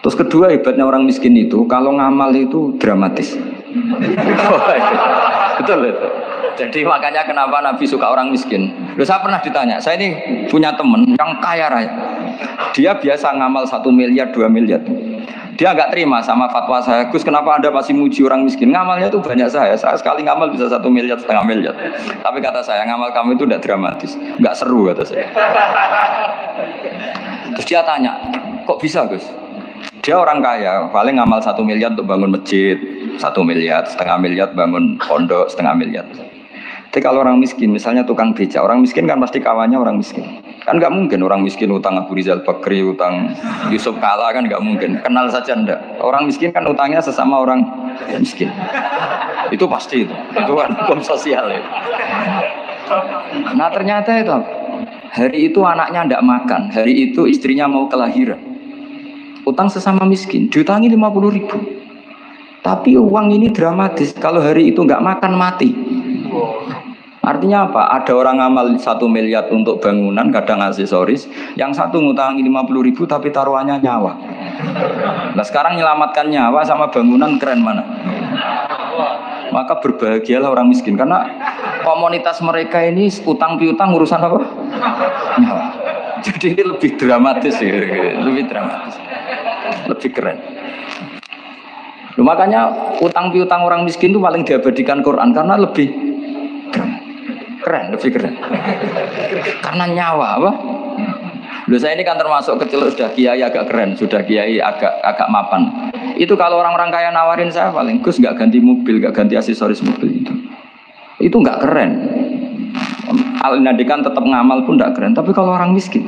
Terus kedua hebatnya orang miskin itu, kalau ngamal itu dramatis. Betul itu. Jadi makanya kenapa Nabi suka orang miskin. Loh, saya pernah ditanya, saya ini punya teman yang kaya raya. Dia biasa ngamal 1 miliar, 2 miliar. Dia nggak terima sama fatwa saya, Gus kenapa Anda masih muji orang miskin? Ngamalnya tuh banyak saya sekali ngamal bisa 1 miliar, setengah miliar. Tapi kata saya, ngamal kamu itu tidak dramatis, nggak seru kata saya. Terus dia tanya, kok bisa Gus? Dia orang kaya, paling ngamal 1 miliar untuk bangun masjid, 1 miliar, setengah miliar bangun pondok, setengah miliar. Tapi kalau orang miskin, misalnya tukang beca, orang miskin kan pasti kawannya orang miskin. Kan nggak mungkin orang miskin utang Abu Rizal Bakri, utang Yusuf Kala kan nggak mungkin. Kenal saja enggak. Orang miskin kan utangnya sesama orang miskin. Itu pasti itu kan hukum sosial ya. Nah ternyata itu hari itu anaknya enggak makan, hari itu istrinya mau kelahiran. Utang sesama miskin, diutangi 50.000. Tapi uang ini dramatis, kalau hari itu enggak makan mati. Artinya apa? Ada orang ngamal 1 miliar untuk bangunan, kadang aksesoris. Yang satu ngutangi 50.000 tapi taruhannya nyawa. Nah sekarang menyelamatkan nyawa sama bangunan keren mana? Maka berbahagialah orang miskin. Karena komunitas mereka ini utang piutang urusan apa? Nyawa. Jadi ini lebih dramatis ya. Lebih dramatis. Lebih keren. Loh, makanya utang piutang orang miskin itu paling diabadikan Quran. Karena lebih keren, lebih keren. Karena nyawa apa? Loh saya ini kan termasuk kecil sudah kiai agak keren, sudah kiai agak mapan. Itu kalau orang-orang kaya nawarin saya paling Gus nggak ganti mobil, nggak ganti aksesoris mobil itu. Itu nggak keren. Al-Nadikan tetap ngamal pun nggak keren. Tapi kalau orang miskin,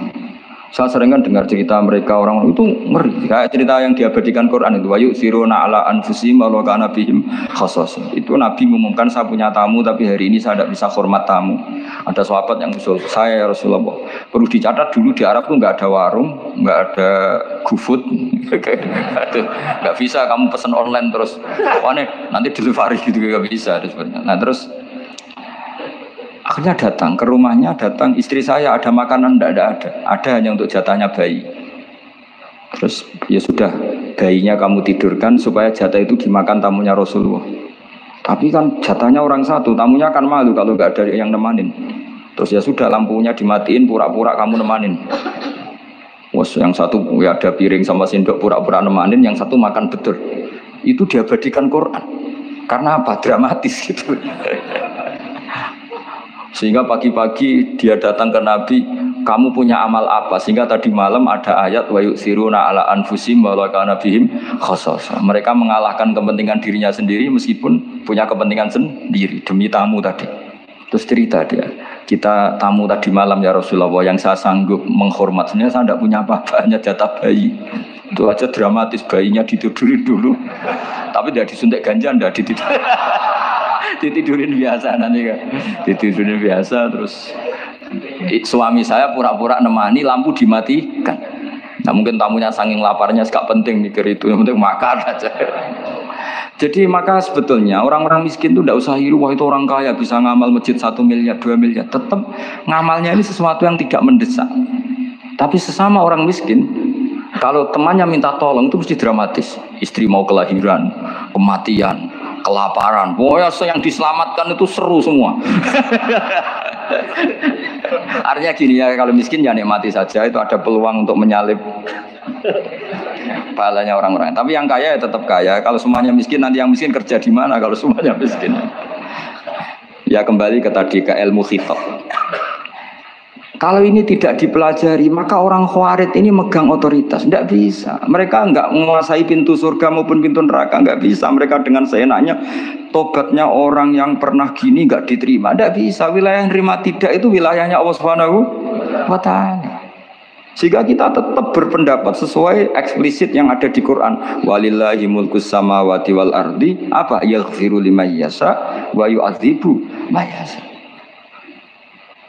saya sering kan dengar cerita mereka orang itu ngeri. Kayak cerita yang diabadikan Quran itu, wa yusiruna ala anfusihim wa kana bihim khassas. Itu Nabi mengumumkan saya punya tamu tapi hari ini saya tidak bisa hormat tamu. Ada sahabat yang usul saya ya Rasulullah. Perlu dicatat dulu di Arab tuh nggak ada warung, nggak ada GoFood, nggak bisa kamu pesan online terus. Wah nih nanti delivery gitu nggak bisa. Nah terus akhirnya datang ke rumahnya, datang istri saya ada makanan tidak ada hanya untuk jatahnya bayi. Terus ya sudah bayinya kamu tidurkan supaya jatah itu dimakan tamunya Rasulullah. Tapi kan jatahnya orang satu, tamunya kan malu kalau nggak ada yang nemanin. Terus ya sudah lampunya dimatiin, pura-pura kamu nemanin. Wes yang satu ya ada piring sama sendok pura-pura nemanin, yang satu makan betul. Itu diabadikan Quran. Karena apa? Dramatis gitu. Sehingga pagi-pagi dia datang ke Nabi, kamu punya amal apa? Sehingga tadi malam ada ayat wa yusiruna ala anfusihim wa kana bihim khassas. Mereka mengalahkan kepentingan dirinya sendiri meskipun punya kepentingan sendiri demi tamu tadi. Terus cerita dia, kita tamu tadi malam ya Rasulullah, yang saya sanggup menghormat, sebenarnya saya tidak punya apa-apa, hanya jatah bayi. Itu aja dramatis, bayinya ditidurin dulu. Tapi tidak disuntik ganja, tidak ditidurin. Ditidurin biasa nanti kan, ditidurin biasa. Terus suami saya pura-pura nemani, lampu dimatikan. Nah mungkin tamunya saking laparnya gak penting mikir itu, yang penting makan aja. Jadi maka sebetulnya orang-orang miskin itu tidak usah hiru, wah itu orang kaya bisa ngamal masjid 1 miliar, 2 miliar. Tetap ngamalnya ini sesuatu yang tidak mendesak. Tapi sesama orang miskin, kalau temannya minta tolong itu mesti dramatis. Istri mau kelahiran, kematian, kelaparan. Pokoknya yang diselamatkan itu seru semua. Artinya gini ya, kalau miskin ya nikmati saja, itu ada peluang untuk menyalip pahalanya orang-orang. Tapi yang kaya ya tetap kaya. Kalau semuanya miskin, nanti yang miskin kerja di mana kalau semuanya miskin? Ya kembali ke tadi, ke ilmu khitab. Kalau ini tidak dipelajari, maka orang Khawarij ini megang otoritas. Tidak bisa. Mereka enggak menguasai pintu surga maupun pintu neraka. Enggak bisa. Mereka dengan seenaknya, tobatnya orang yang pernah gini enggak diterima. Tidak bisa. Wilayah yang terima tidak itu wilayahnya Allah Subhanahu wa Ta'ala. Sehingga kita tetap berpendapat sesuai eksplisit yang ada di Quran. Walillahi mulkus samawati wal ardi. Apa? Yaghfiru liman yasha wa yu'adzibu man yasha.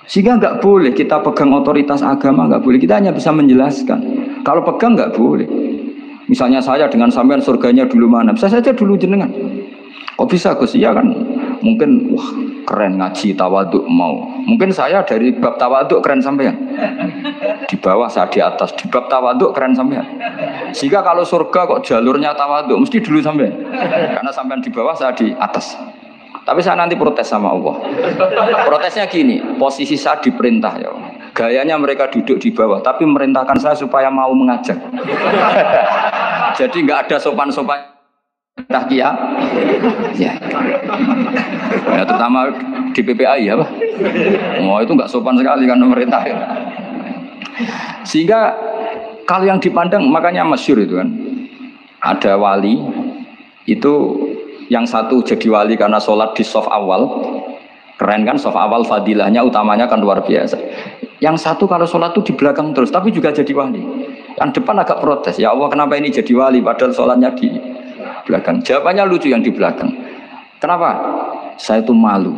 Sehingga nggak boleh kita pegang otoritas agama, nggak boleh. Kita hanya bisa menjelaskan. Kalau pegang nggak boleh. Misalnya saya dengan sampean surganya dulu mana? Bisa saja dulu jenengan. Kok bisa Gus? Iya kan? Mungkin wah keren ngaji tawaduk mau. Mungkin saya dari bab tawaduk keren sampean. Di bawah saya di atas. Di bab tawaduk keren sampean. Sehingga kalau surga kok jalurnya tawaduk mesti dulu sampean. Karena sampean di bawah saya di atas. Tapi saya nanti protes sama Allah. Protesnya gini, posisi saya diperintah ya. Gayanya mereka duduk di bawah, tapi merintahkan saya supaya mau mengajak. Jadi nggak ada sopan-sopan tahkia. Ya. Ya, terutama di PPI ya, Pak. Oh, itu nggak sopan sekali kan pemerintah. Ya. Sehingga kalau yang dipandang makanya masyhur itu kan. Ada wali itu yang satu jadi wali karena sholat di shaf awal, keren kan, shaf awal fadilahnya utamanya kan luar biasa. Yang satu kalau sholat tuh di belakang terus, tapi juga jadi wali. Yang depan agak protes, ya Allah kenapa ini jadi wali padahal sholatnya di belakang. Jawabannya lucu yang di belakang. Kenapa? Saya itu malu.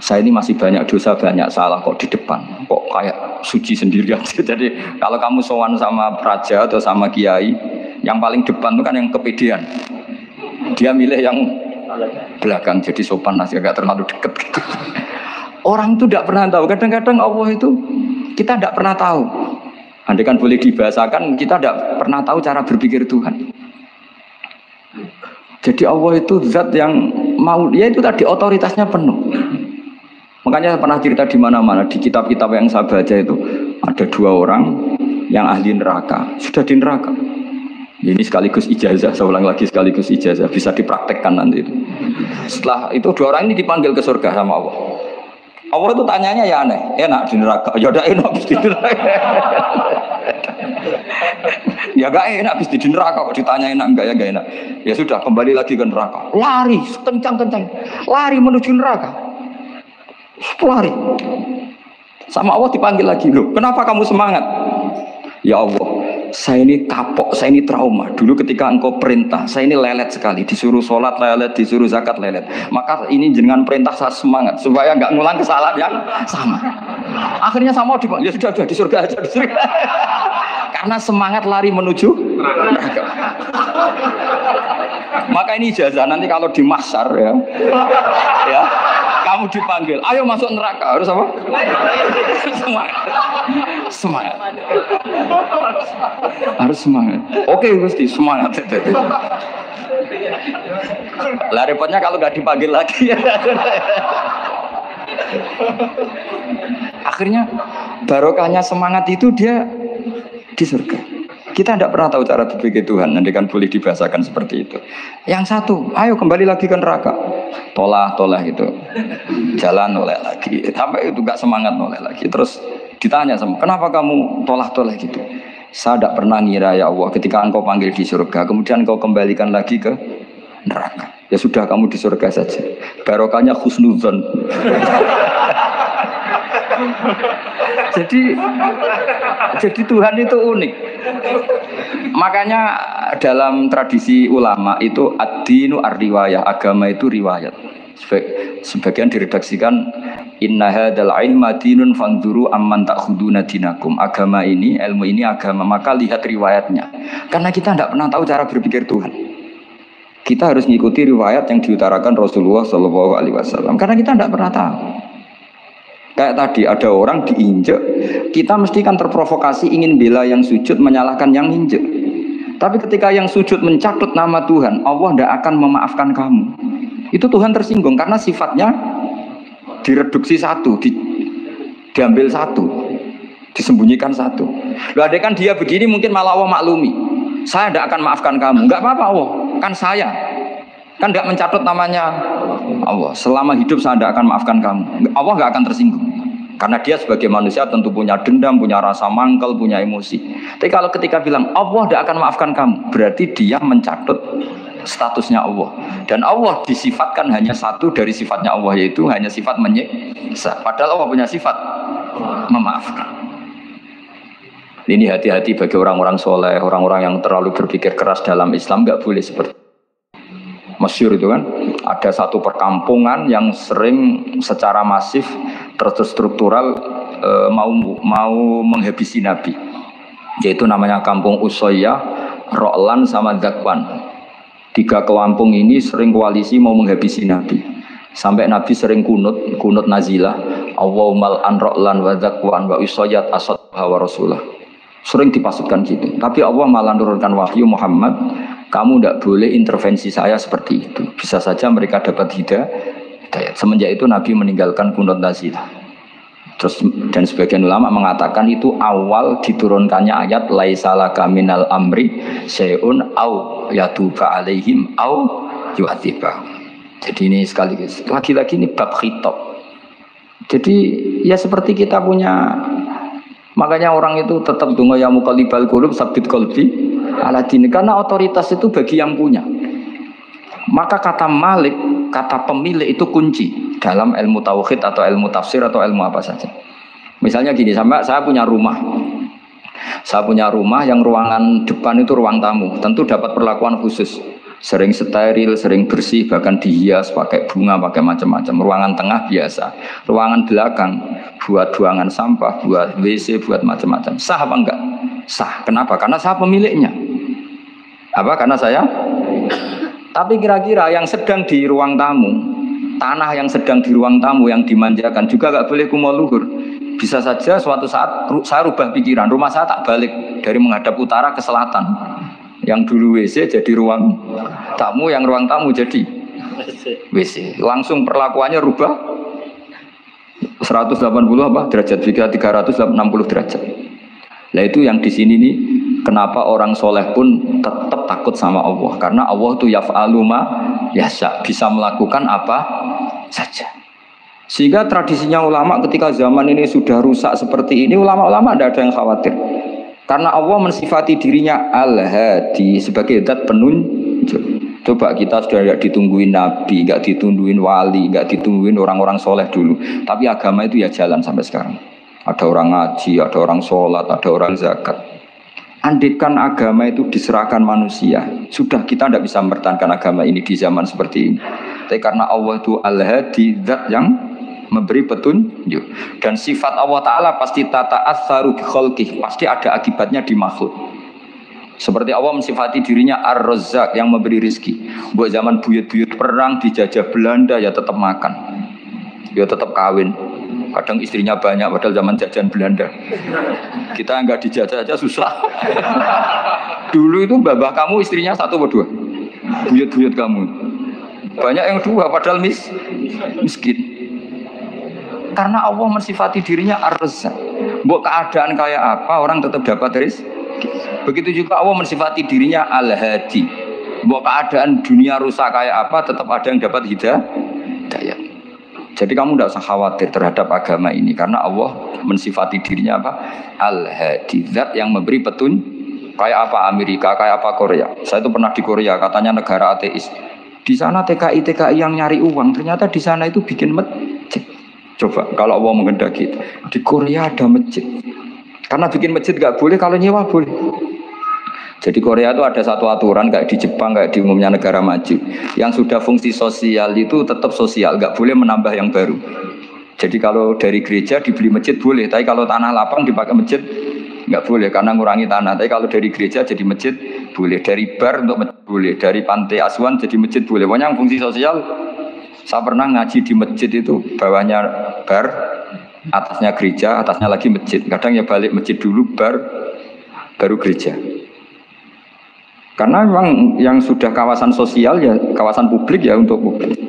Saya ini masih banyak dosa, banyak salah kok di depan. Kok kayak suci sendirian. Jadi kalau kamu sowan sama raja atau sama kiai, yang paling depan itu kan yang kepedean. Dia milih yang belakang jadi sopan nasi agak terlalu dekat gitu. Orang itu tidak pernah tahu. Kadang-kadang Allah itu kita tidak pernah tahu. Andai kan boleh dibahasakan, kita tidak pernah tahu cara berpikir Tuhan. Jadi Allah itu zat yang mau, ya itu tadi otoritasnya penuh. Makanya pernah cerita di mana-mana di kitab-kitab yang saya baca itu ada 2 orang yang ahli neraka, sudah di neraka. Ini sekaligus ijazah, saya ulang lagi sekaligus ijazah, bisa dipraktekkan nanti itu. Setelah itu 2 orang ini dipanggil ke surga sama Allah. Allah itu tanyanya ya aneh, enak di neraka, ya udah enak habis di neraka. Ya gak enak habis di neraka, kok ditanya enak enggak ya gak enak. Ya sudah kembali lagi ke neraka, lari kencang-kencang, lari menuju neraka, lari. Sama Allah dipanggil lagi, loh kenapa kamu semangat? Ya Allah, saya ini kapok, saya ini trauma. Dulu ketika engkau perintah, saya ini lelet sekali. Disuruh sholat lelet, disuruh zakat lelet. Maka ini jenengan perintah saya semangat supaya nggak ngulang kesalahan yang sama. Akhirnya sama dipanggil, ya sudah di surga aja, di surga. Karena semangat lari menuju neraka. Maka ini ijazah nanti kalau di mahsyar ya, kamu dipanggil, ayo masuk neraka, harus apa? Semangat. Harus semangat. Oke, Gusti, semangat. Lah repotnya kalau nggak dipanggil lagi. Akhirnya barokahnya semangat itu dia di surga. Kita tidak pernah tahu cara berpikir Tuhan, nanti kan boleh dibahasakan seperti itu. Yang satu, ayo kembali lagi ke neraka, tolah gitu, jalan noleh lagi, sampai itu gak semangat noleh lagi. Terus ditanya sama, kenapa kamu tolah gitu? Saya tidak pernah ngira ya Allah, ketika engkau panggil di surga, kemudian engkau kembalikan lagi ke neraka. Ya sudah kamu di surga saja. Barokahnya husnuzon. Jadi Tuhan itu unik. Makanya dalam tradisi ulama itu ad-dinu ar-riwayah, agama itu riwayat. Sebagian diredaksikan inna hadzal ilma dinun fanzuru amman ta'khuduna dinakum. Agama ini, ilmu ini agama, maka lihat riwayatnya. Karena kita tidak pernah tahu cara berpikir Tuhan. Kita harus mengikuti riwayat yang diutarakan Rasulullah SAW. Karena kita tidak pernah tahu. Kayak tadi ada orang diinjek, kita mesti kan terprovokasi ingin bela yang sujud menyalahkan yang injek. Tapi ketika yang sujud mencatut nama Tuhan, Allah tidak akan memaafkan kamu. Itu Tuhan tersinggung karena sifatnya direduksi satu, diambil satu, disembunyikan satu. Loh, ada kan dia begini mungkin malah Allah maklumi. Saya tidak akan maafkan kamu. Enggak apa-apa Allah, kan saya. Kan tidak mencatut namanya Allah. Selama hidup saya tidak akan maafkan kamu. Allah tidak akan tersinggung. Karena dia sebagai manusia tentu punya dendam, punya rasa mangkel, punya emosi. Tapi kalau ketika bilang Allah tidak akan maafkan kamu, berarti dia mencatut statusnya Allah. Dan Allah disifatkan hanya satu dari sifatnya Allah, yaitu hanya sifat menyiksa. Padahal Allah punya sifat memaafkan. Ini hati-hati bagi orang-orang soleh, orang-orang yang terlalu berpikir keras dalam Islam, nggak boleh seperti masyhur itu kan, ada satu perkampungan yang sering secara masif terstruktural mau menghabisi Nabi, yaitu namanya kampung Usoyyah, Ro'lan sama Zakwan. 3 kampung ini sering koalisi mau menghabisi Nabi, sampai Nabi sering kunut nazilah, Allahumma an Ro'lan wa Zakwan wa Usoyyat asad wa rasulah, sering dipasutkan gitu. Tapi Allah malah nurunkan wahyu, Muhammad, kamu tidak boleh intervensi saya seperti itu. Bisa saja mereka dapat hidayat. Semenjak itu Nabi meninggalkan kunut nazilah. Terus dan sebagian ulama mengatakan itu awal diturunkannya ayat laisa laka minal amri syai'un au yatuba alaihim au yu'adziba. Jadi ini sekaligus lagi-lagi ini bab khitab. Jadi ya seperti kita punya, makanya orang itu tetap donga ya muqallibal qulub sabit qalbi ala dini, karena otoritas itu bagi yang punya. Maka kata malik, kata pemilik itu kunci dalam ilmu tauhid atau ilmu tafsir atau ilmu apa saja. Misalnya gini, saya punya rumah. Saya punya rumah yang ruangan depan itu ruang tamu, tentu dapat perlakuan khusus. Sering steril, sering bersih, bahkan dihias pakai bunga, pakai macam-macam. Ruangan tengah biasa, ruangan belakang buat buangan sampah, buat WC, buat macam-macam. Sah apa enggak? Sah. Kenapa? Karena saya pemiliknya. Apa? Karena saya. Tapi kira-kira yang sedang di ruang tamu, tanah yang sedang di ruang tamu yang dimanjakan juga enggak boleh kumo luhur. Bisa saja suatu saat saya rubah pikiran, rumah saya tak balik dari menghadap utara ke selatan. Yang dulu WC jadi ruang tamu, yang ruang tamu jadi WC. Langsung perlakuannya rubah 180 apa derajat, 360 derajat. Nah itu yang di sini nih, kenapa orang soleh pun tetap takut sama Allah, karena Allah itu yaf'alu ma yasha, bisa melakukan apa saja. Sehingga tradisinya ulama ketika zaman ini sudah rusak seperti ini, ulama-ulama tidak ada yang khawatir. Karena Allah mensifati dirinya Al-Hadi sebagai zat penunjuk. Coba kita sudah tidak ditungguin Nabi, nggak ditungguin wali, nggak ditungguin orang-orang soleh dulu. Tapi agama itu ya jalan sampai sekarang. Ada orang ngaji, ada orang sholat, ada orang zakat. Andaikan agama itu diserahkan manusia, sudah kita tidak bisa mempertahankan agama ini di zaman seperti ini. Tapi karena Allah itu Al-Hadi, zat yang memberi petunjuk, dan sifat Allah Ta'ala pasti tata'atsaru bi khalqih, pasti ada akibatnya di makhluk. Seperti Allah mensifati dirinya Ar-Razzaq, yang memberi rizki. Buat zaman buyut-buyut perang dijajah Belanda ya tetap makan, ya tetap kawin. Kadang istrinya banyak padahal zaman jajan Belanda. Kita enggak dijajah aja susah. Dulu itu babah kamu istrinya 1 atau 2, buyut-buyut kamu banyak yang 2 padahal miskin. Karena Allah mensifati dirinya Ar-Razzaq. Mbok keadaan kayak apa orang tetap dapat rezeki. Begitu juga Allah mensifati dirinya Al-Hadi. Mbok keadaan dunia rusak kayak apa tetap ada yang dapat hidayah. Jadi kamu tidak usah khawatir terhadap agama ini, karena Allah mensifati dirinya apa? Al-Hadi, zat yang memberi petunjuk. Kayak apa Amerika, kayak apa Korea. Saya itu pernah di Korea, katanya negara ateis. Di sana TKI yang nyari uang, ternyata di sana itu bikin masjid. Coba kalau Allah menghendaki, di Korea ada masjid. Karena bikin masjid nggak boleh, kalau nyewa boleh. Jadi Korea itu ada satu aturan kayak di Jepang, kayak di umumnya negara maju. Yang sudah fungsi sosial itu tetap sosial, nggak boleh menambah yang baru. Jadi kalau dari gereja dibeli masjid boleh, tapi kalau tanah lapang dipakai masjid nggak boleh karena ngurangi tanah. Tapi kalau dari gereja jadi masjid boleh, dari bar untuk masjid boleh, dari pantai asuhan jadi masjid boleh. Pokoknya yang fungsi sosial. Saya pernah ngaji di masjid itu, bawahnya bar, Atasnya gereja, atasnya lagi masjid. Kadang ya balik masjid dulu, baru gereja. Karena memang yang sudah kawasan sosial ya kawasan publik ya untuk publik.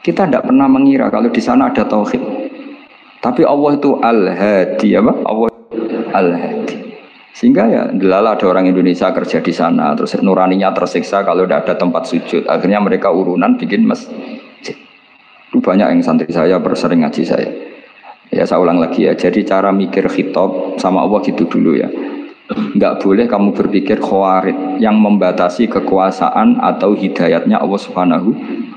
Kita tidak pernah mengira kalau di sana ada tauhid. Tapi Allah itu Al-Hadi, apa? Allah Al-Hadi. Sehingga ya delala ada orang Indonesia kerja di sana, terus nuraninya tersiksa kalau tidak ada tempat sujud. Akhirnya mereka urunan bikin masjid. Itu banyak yang santri saya bersering ngaji saya. Ya saya ulang lagi ya. Jadi cara mikir khitab sama Allah gitu dulu ya. Enggak boleh kamu berpikir khawarid yang membatasi kekuasaan atau hidayatnya Allah Subhanahu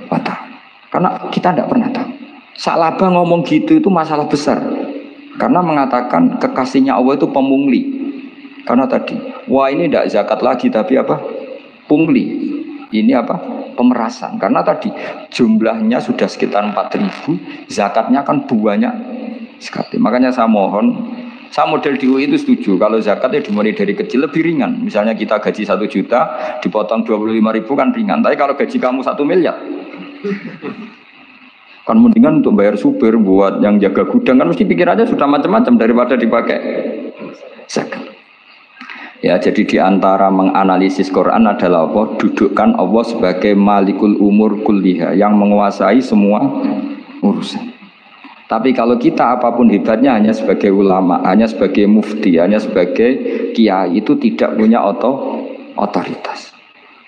wa ta'ala. Karena kita tidak pernah tahu. Salabah ngomong gitu itu masalah besar. Karena mengatakan kekasihnya Allah itu pemungli. Karena tadi, wah ini tidak zakat lagi tapi apa? Pungli. Ini apa? Pemerasan. Karena tadi jumlahnya sudah sekitar 4.000, zakatnya kan banyak sekali. Makanya saya mohon, saya model di UI itu setuju. Kalau zakatnya dimulai dari kecil lebih ringan. Misalnya kita gaji 1 juta, dipotong 25.000 kan ringan. Tapi kalau gaji kamu 1 miliar, kan mendingan untuk bayar supir buat yang jaga gudang kan mesti pikir aja sudah macam-macam daripada dipakai zakat. Ya, jadi diantara menganalisis Quran adalah apa? Dudukkan Allah sebagai Malikul Umur Kulliha yang menguasai semua urusan. Tapi kalau kita apapun hebatnya hanya sebagai ulama, hanya sebagai mufti, hanya sebagai kiai itu tidak punya otoritas.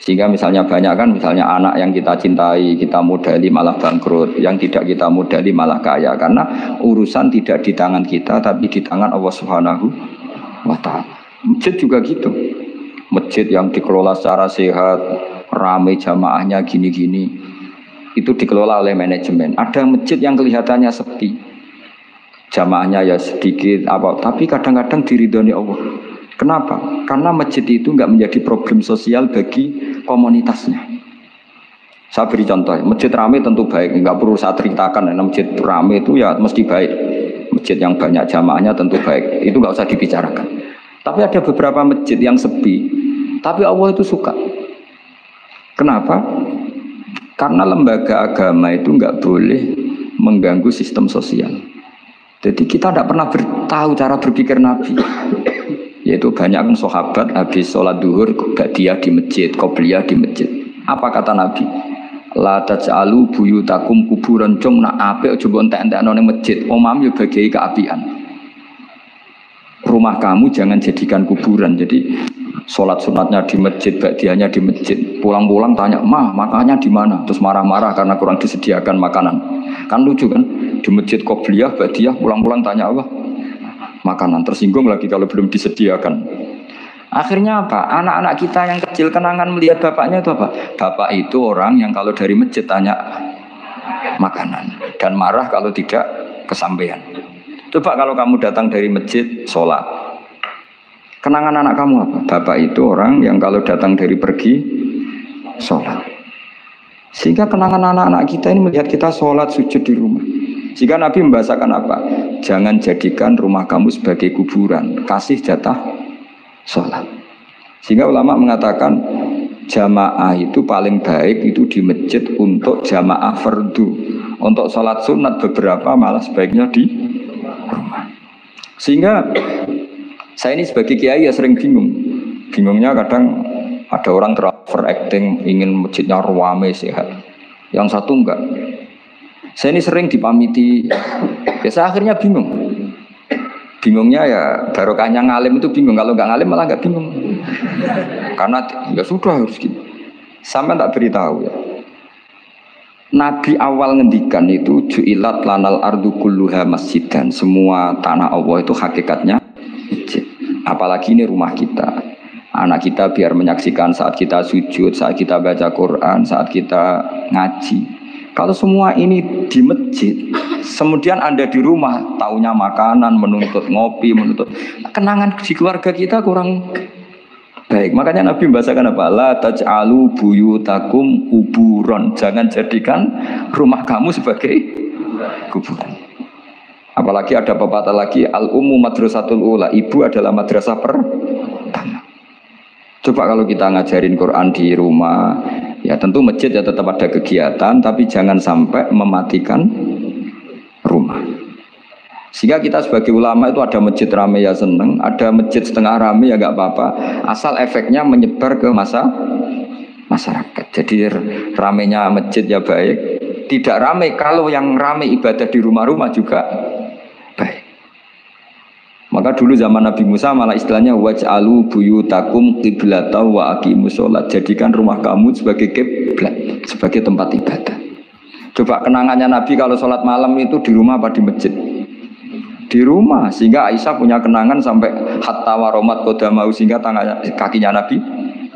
Sehingga misalnya banyak kan, misalnya anak yang kita cintai, kita modali malah bangkrut, yang tidak kita modali malah kaya. Karena urusan tidak di tangan kita, tapi di tangan Allah Subhanahu wa ta'ala. Masjid juga gitu. Masjid yang dikelola secara sehat, ramai jamaahnya gini-gini, itu dikelola oleh manajemen. Ada masjid yang kelihatannya sepi, jamaahnya ya sedikit, tapi kadang-kadang diridhoni Allah. Kenapa? Karena masjid itu nggak menjadi problem sosial bagi komunitasnya. Saya beri contoh, masjid ramai tentu baik, nggak perlu saya ceritakan. Masjid ramai itu ya mesti baik. Masjid yang banyak jamaahnya tentu baik, itu nggak usah dibicarakan. Tapi ada beberapa masjid yang sepi, tapi Allah itu suka. Kenapa? Karena lembaga agama itu nggak boleh mengganggu sistem sosial. Jadi kita tidak pernah tahu cara berpikir Nabi. Yaitu banyak kan sahabat habis sholat duhur ba'diyah di masjid, qobliyah di masjid. Apa kata Nabi? La taj'alu buyutakum kuburan, cung nak apik aja mbok entek-entekno ning masjid. Omam yo bagiai keapian. Rumah kamu jangan jadikan kuburan. Jadi sholat sunatnya di masjid, ba'diyahnya di masjid. Pulang-pulang tanya, "Mah, makannya di mana?" Terus marah-marah karena kurang disediakan makanan. Kan lucu kan? Di masjid qobliyah, ba'diyah pulang-pulang tanya Allah makanan, tersinggung lagi kalau belum disediakan. Akhirnya apa? Anak-anak kita yang kecil kenangan melihat bapaknya itu apa? Bapak itu orang yang kalau dari masjid tanya makanan dan marah kalau tidak kesampaian. Coba kalau kamu datang dari masjid sholat, kenangan anak kamu apa? Bapak itu orang yang kalau datang dari pergi sholat. Sehingga kenangan anak-anak kita ini melihat kita sholat sujud di rumah. Jika Nabi membahasakan apa? Jangan jadikan rumah kamu sebagai kuburan, kasih jatah sholat. Sehingga ulama mengatakan jamaah itu paling baik itu di masjid untuk jamaah fardu. Untuk sholat sunat beberapa malah sebaiknya di rumah. Sehingga saya ini sebagai kiai ya sering bingung. Bingungnya kadang ada orang overacting ingin masjidnya ruame sehat. Yang satu enggak. Saya ini sering dipamiti, ya saya akhirnya bingung. Bingungnya ya barokahnya ngalim itu bingung, kalau nggak ngalim malah nggak bingung. Karena ya sudah harus gitu. Sampai tak beritahu ya. Nabi awal ngendikan itu ju'ilat lanal ardu kulluha masjidan. Semua tanah Allah itu hakikatnya masjid. Apalagi ini rumah kita. Anak kita biar menyaksikan saat kita sujud, saat kita baca Quran, saat kita ngaji. Kalau semua ini di masjid, kemudian Anda di rumah, taunya makanan, menuntut ngopi, menuntut kenangan di keluarga kita kurang baik. Makanya Nabi membahasakan apa? La taj'alu buyutakum kuburon. Jangan jadikan rumah kamu sebagai kuburan. Apalagi ada pepatah lagi, al-ummu madrasatul ula. Ibu adalah madrasah pertama. Coba kalau kita ngajarin Quran di rumah, ya tentu masjid ya tetap ada kegiatan, tapi jangan sampai mematikan rumah. Sehingga kita sebagai ulama itu ada masjid rame ya seneng, ada masjid setengah rame ya nggak apa-apa, asal efeknya menyebar ke masyarakat. Jadi ramenya masjid ya baik, tidak rame kalau yang rame ibadah di rumah-rumah juga baik. Maka dulu zaman Nabi Musa malah istilahnya waj'alu buyutakum qiblatan wa aqimus sholat. Jadikan rumah kamu sebagai kiblat, sebagai tempat ibadah. Coba kenangannya Nabi kalau sholat malam itu di rumah apa di masjid? Di rumah, sehingga Aisyah punya kenangan sampai hatta waromat qodamau, sehingga kakinya Nabi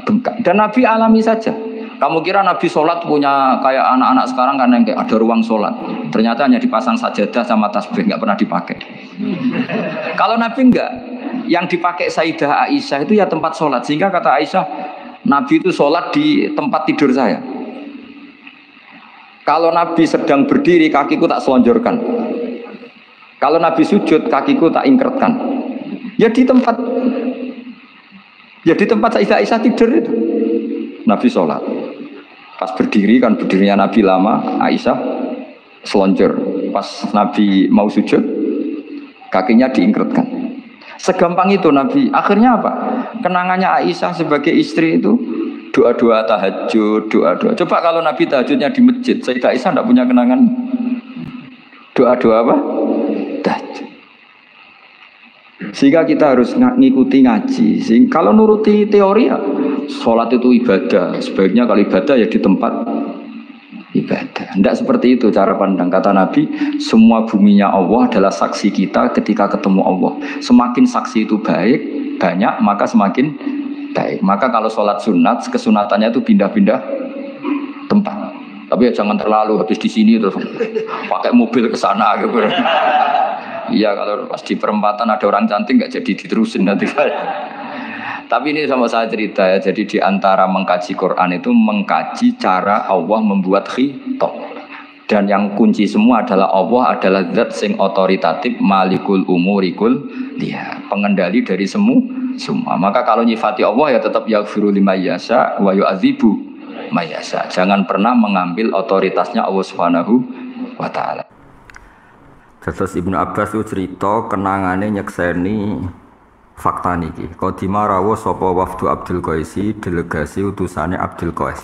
bengkak. Dan Nabi alami saja. Kamu kira Nabi sholat punya kayak anak-anak sekarang kan yang kayak ada ruang sholat. Ternyata hanya dipasang sajadah sama tasbih, nggak pernah dipakai. Kalau Nabi enggak, yang dipakai Sayyidah Aisyah itu ya tempat sholat. Sehingga kata Aisyah, Nabi itu sholat di tempat tidur saya. Kalau Nabi sedang berdiri, kakiku tak selonjorkan. Kalau Nabi sujud, kakiku tak ingkretkan. Ya di tempat Sayyidah Aisyah tidur itu. Nabi sholat. Pas berdiri kan berdirinya Nabi lama, Aisyah selonjor. Pas Nabi mau sujud, kakinya diingkretkan. Segampang itu Nabi. Akhirnya apa? Kenangannya Aisyah sebagai istri itu doa-doa tahajud, doa-doa. Coba kalau Nabi tahajudnya di masjid, Sayyidah Aisyah tidak punya kenangan doa-doa apa? Tahajud. Sehingga kita harus ngikuti ngaji. Kalau nuruti teori ya, sholat itu ibadah. Sebaiknya kalau ibadah ya di tempat ibadah. Tidak seperti itu cara pandang. Kata Nabi, semua buminya Allah adalah saksi kita ketika ketemu Allah. Semakin saksi itu banyak, maka semakin baik. Maka kalau sholat sunat, kesunatannya itu pindah-pindah tempat. Tapi ya jangan terlalu habis di sini terus pakai mobil ke sana gitu. Iya, kalau pas di perempatan ada orang cantik nggak jadi diterusin nanti. Tapi ini sama saya cerita ya. Jadi di antara mengkaji Quran itu mengkaji cara Allah membuat khitab. Dan yang kunci semua adalah Allah adalah zat sing otoritatif, malikul umurikul dia, pengendali dari semua. Maka kalau nyifati Allah ya tetap yaghfiru liman yasha wa yu'adzibu may yasha. Jangan pernah mengambil otoritasnya Allah Subhanahu wa taala. Terus Ibnu Abbas itu cerita kenangane nyekseni fakta niki. Qadima rawuh sapa wafdu Abdul Qaisi, delegasi utusane Abdul Qais.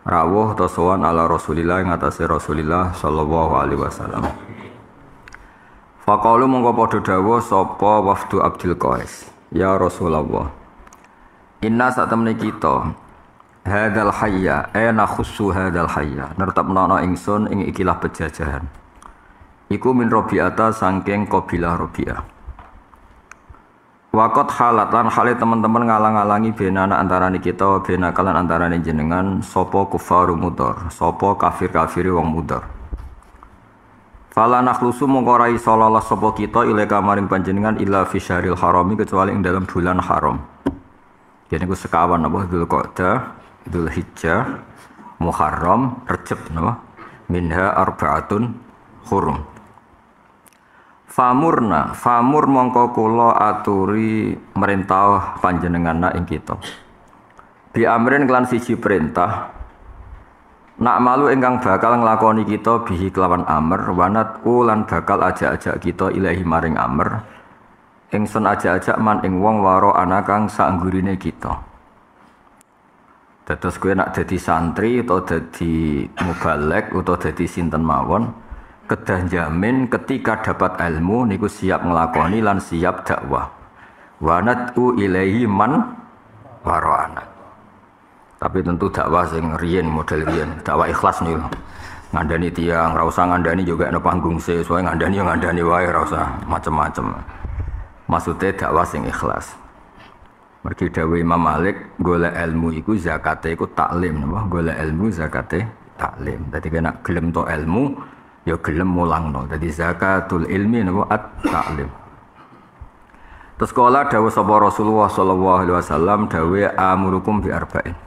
Rawuh ta sowan ala Rasulillah ing atase Rasulillah sallallahu alaihi wasallam. Faqalu mongko padha dawuh sapa wafdu Abdul Qais, ya Rasulullah. Inna satamne kita hadzal hayya ana khussu hadzal hayya. Nertepno ingsun ing ikilah pejajahan. Iku min Rabi'ata saking kabilah Rabi'ah. Waqat halat lan hale teman-teman ngalang-alangi benana antarane kita bena kalan antarane jenengan sapa kufaru mudhar, sapa kafir-kafire wong mudhar. Fala nakhlusu mongko ora iso lolos sapa kita ilaika maring panjenengan illa fi syahril harami kecuali ing dalam bulan haram. Yen iku sekawan apa Dzulqa'dah, Dzulhijjah, Muharram, Rajab napa? Minha arba'atun hurum. Famur mongko kula aturi merintah panjenengan ing kita. Bi amrin kelan siji perintah. Nak malu ingkang bakal nglakoni kita bihi kelawan amr, wanat ulan bakal ajak-ajak kita ilahi maring amr. Ingsun ajak-ajak man ing wong waro ana kang saanggurine kita. Dados kowe nak dadi santri utawa dadi mubalek utawa dadi sinten mawon, kedah jamin ketika dapat ilmu niku siap ngelakoni lan siap dakwah. Wanatu ilaihi man waro'ana. Tapi tentu dakwah sing riyen model riyen, dakwah ikhlas niku. Ngandani tiyang, ra usah ngandani juga ana panggung sesuai ngandani yo ngandani wae ra usah macem-macem. Maksudnya dakwah sing ikhlas. Mergi dawuh Imam Malik, golek ilmu iku zakate iku taklim napa? Golek ilmu zakate taklim. Dadi nek gelem to ilmu ya gelem mulangno. Dadi zakatul ilmi napa at-ta'lim. Terus kala dawuh sapa Rasulullah sallallahu alaihi wasallam dawuh amurukum bi arba'in.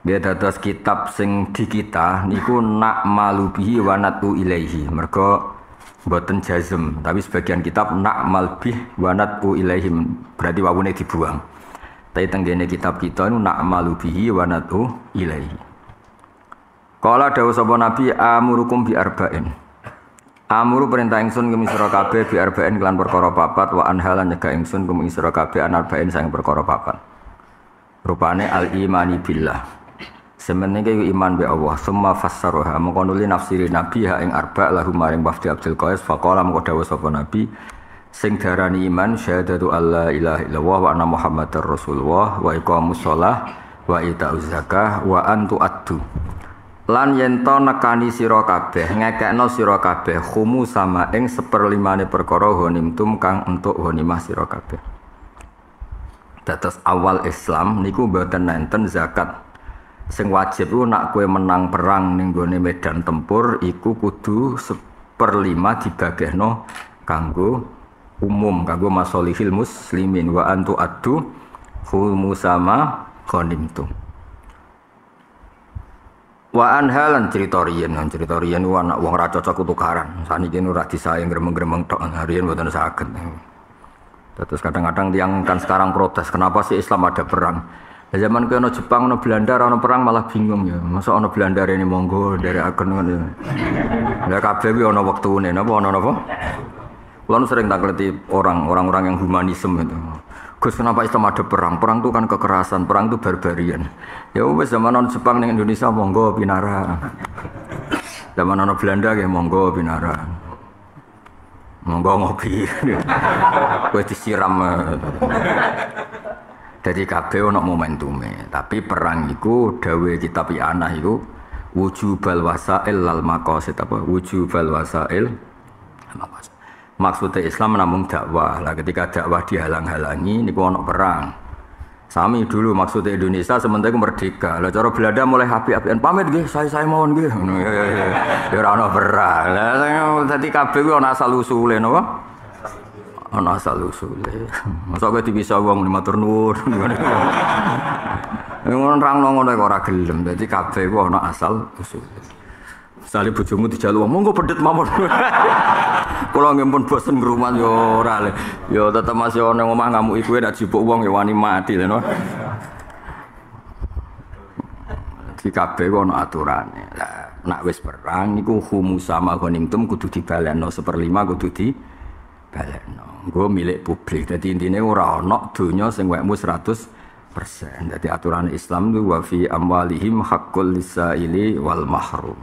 Dia dados kitab sing di kita niku nak malubihi wa natu ilaihi. Mergo mboten jazm, tapi sebagian kitab nak malbih wa natu ilaihi berarti wawune dibuang. Tapi tenggene kitab kita niku nak malubihi wa natu ilaihi. Kala dawuh sapa Nabi amurukum bi arba'in. Amuru perintah ingsun kumi sira kabeh bi arba'in kelan perkara papat wa anhalan nyegah ingsun kumi sira kabeh an arba'in sang perkara papat. Rupane al imani billah. Semenenge iman be Allah, summa fassaroha mongko nuli nafsiri nabi ha ing arba' lahu maring Wafdi Abdul Qais faqala mongko dawuh sapa nabi sing darani iman syahadatu alla ilaha illallah wa anna muhammadar rasulullah wa iqamus shalah wa itauz zakah wa antu addu lan yen to nekani sira kabeh ngekekno sira kabeh khumu sama ing 1/5 perkara ghanimtum kang entuk ghanimah sira kabeh. Dados awal Islam niku mboten nenten zakat. Sing wajib ku nak kowe menang perang ning gone medan tempur iku kudu 1/5 dibagehno kanggo umum, kanggo masolihil muslimin wa antu addu khumusama ghanimtum. Wa anhalan cerita riyen ku anak wong ra cocok tukaran. Saniki ora disaing gremeng-gremeng tok harian mboten saged. Terus kadang-kadang tiang kan sekarang protes, kenapa sih Islam ada perang? Zaman ke Jepang, Belanda, perang malah bingung ya. Masa Belanda ini monggo dari agen ngono. Lah kabeh kuwi ana wektune, napa ana napa? Kulo sering takleti orang-orang yang humanisme itu. Gus, kenapa Islam ada perang? Perang itu kan kekerasan, perang itu barbarian. Ya wis zaman Jepang ning Indonesia monggo pinara. Zaman Belanda nggih monggo pinara. Monggo ngopi. Kowe disiram. Dari kabeh ana momentume, tapi perang iku dawuh kitab I'anah iku wujubal wasail lal maqasid apa wujubal wasail maqasid. Maksudnya Islam namung dakwah. Lah ketika dakwah dihalang-halangi niku ana perang. Sami dulu maksudnya Indonesia sementara iku merdeka. Lah cara Belanda mulai api-apian pamit nggih, saya mawon nggih. Ya ora ana perang. Lah dadi kabeh ku ana asal usule napa? Ana asal usule. Masa kowe dipisa wong matur nuwun. Ngono nerangno ngono kok ora gelem. Dadi kabeh ku ana asal usule. Misale bojomu dijaluk monggo pedhet mawon. Kula nggih pun bosen ngrumat yo ora le. Yo tetep masih ana omah ngamuki kowe nek jupuk wong ya wani mati lho. Di kabeh ku ana aturane. Lah nek wis perang niku humusama ghanimtum kudu dibalekno 1/5 kudu dibalekno. Gue milik publik, jadi intinya ora ana donya sing wekmu 100%. Jadi aturan Islam itu wa fi amwalihim haqqul lisaili wal mahrum.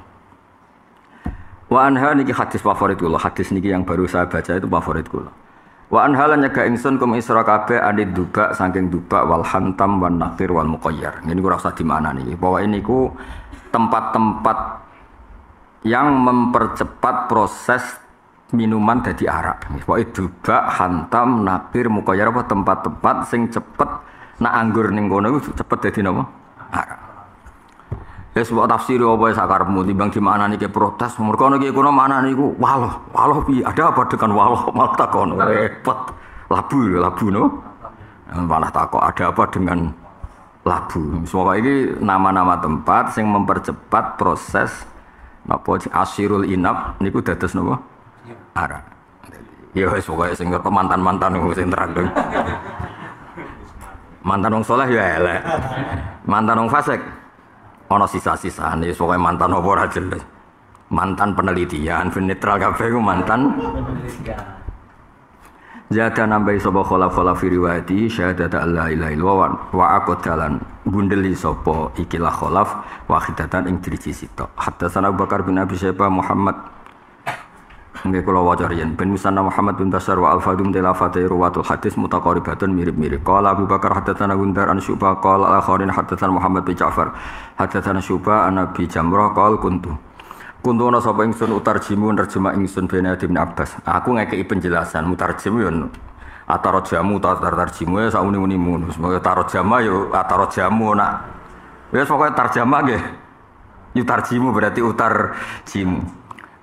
Wa anha niki hadis favorit kula, hadis niki yang baru saya baca itu favorit kula. Wa anha lan nyegah ingsun kum isra kabeh anid dubak saking dubak wal hantam wan naqir wal muqayyar. Ini ora usah dimaknani. Bahwa ini ku tempat-tempat yang mempercepat proses minuman dadi arak. Pokoke dubak, hantam, nakir, muqayyar apa tempat-tempat sing cepet nak anggur ning kono cepet dadi napa? Arak. Ya sebab tafsir apa sakarepmu timbang dimaknani ke protes. Mergo ana iki kono maknane iku waloh piye? Ada apa dengan waloh? Malah takon repot. Labu no. Malah takok ada apa dengan labu. Semoga ini nama-nama tempat sing mempercepat proses napa asirul inab niku dados napa? Arak. Ya wis pokoke sing mantan-mantan sing terang. Mantan wong saleh ya elek. Mantan wong fasik ana sisa-sisane pokoke mantan apa ora jelas. Mantan penelitian, netral kabeh ku mantan penelitian. Jada nambahi sapa khala fi riwayati syahadat alla ilaha illallah wa aqdalan gundeli sapa ikilah khalaf wahidatan ing driji sitok. Hatta sana Abu Bakar bin Abi Syaibah Muhammad nggih kula waca riyen bin Musanna Muhammad bin Bashar wa al-Fadum tilafati ruwatul hadis mutaqaribatun mirip-mirip. Qala Abu Bakar hadatsana Gundar an Syu'bah qala al-akharin hadatsana Muhammad bin Ja'far hadatsana Syu'bah an Abi Jamrah qala kuntu ana sapa ingsun utarjimu nerjemah ingsun bin Ibnu Abbas. Aku ngekeki penjelasan mutarjim yo atarajamu tarjimu ya sauni-unimu. Semoga tarjama yo atarajamu nak. Wis pokoke tarjama nggih. Yutarjimu berarti utarjimu.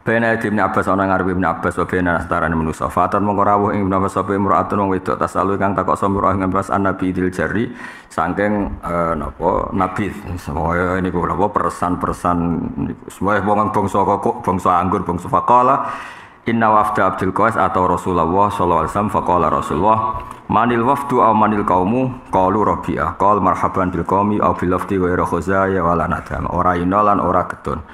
Bena Ibnu Abbas ana ngarep Ibnu Abbas wa bena astarane manusa. Fatan mongko rawuh ing Ibnu Abbas sapa imra'atun wong wedok tasalu kang takok samira ing Abbas Nabi Dil Jari saking napa Nabi. Semoga niku napa persan-persan niku. Semoga wong bangsa kok bangsa anggur bangsa faqala inna wafda Abdul Qais atau Rasulullah sallallahu alaihi wasallam faqala Rasulullah manil wafdu aw manil qaumu qalu rabi'ah qal marhaban bil qaumi aw bil lafdi wa khuzaya wala nadam ora ina lan ora ketun.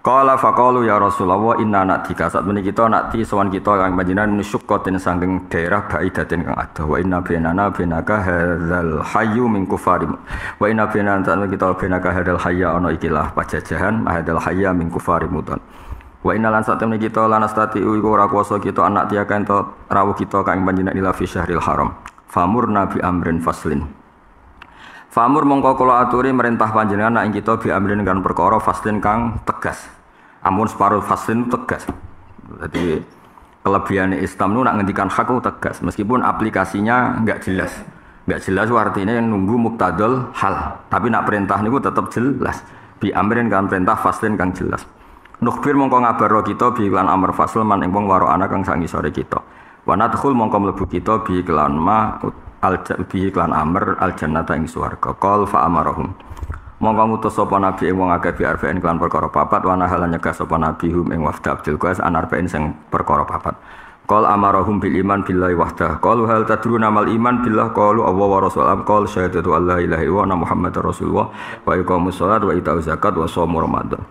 Qala faqalu ya Rasulullah inna natika saat menika kita nakti sowan kita kang panjenengan nusyuqqatin saking daerah baidatin kang adoh wa inna binana binaka hadzal hayyu min kufarim wa inna binana saat kita binaka hadzal hayya ana ikilah pajajahan hadzal hayya min kufarim mutan wa inna lan saat menika kita lan astati iku ora kuasa kita anak tiaka ento rawuh kita kang panjenengan ila fi syahril haram famur nabi amrin faslin famur mongko kula aturi merintah panjenengan nak ing kita bi amrin kan perkara faslin kang tegas. Amun separuh faslin itu tegas. Jadi kelebihan Islam itu nak ngendikan hak itu tegas, meskipun aplikasinya enggak jelas. Enggak jelas artinya nunggu muktadul hal. Tapi nak perintah niku tetap jelas. Bi amrin kan perintah faslin kang jelas. Nukhbir mongko ngabaro kita bi iklan amr fasl man ing wong waro ana kang sangi sore kita. Wa nadkhul mongko mlebu kita bi iklan ma bi iklan amr al jannata ing swarga. Qol fa amarahum. Mongko ngutus sapa nabi ing wong akeh bi arba'in kelan perkara papat wa nahalan nyegah sapa nabi hum ing wafda Abdul Qais an arba'in sing perkara papat. Qol amarahum bil iman billahi wahdah. Qalu hal tadruna mal iman billah qalu Allah wa rasulullah qol syahadatu alla ilaha illallah Muhammadar rasulullah wa iqamus shalat wa itauz zakat wa shaum ramadan.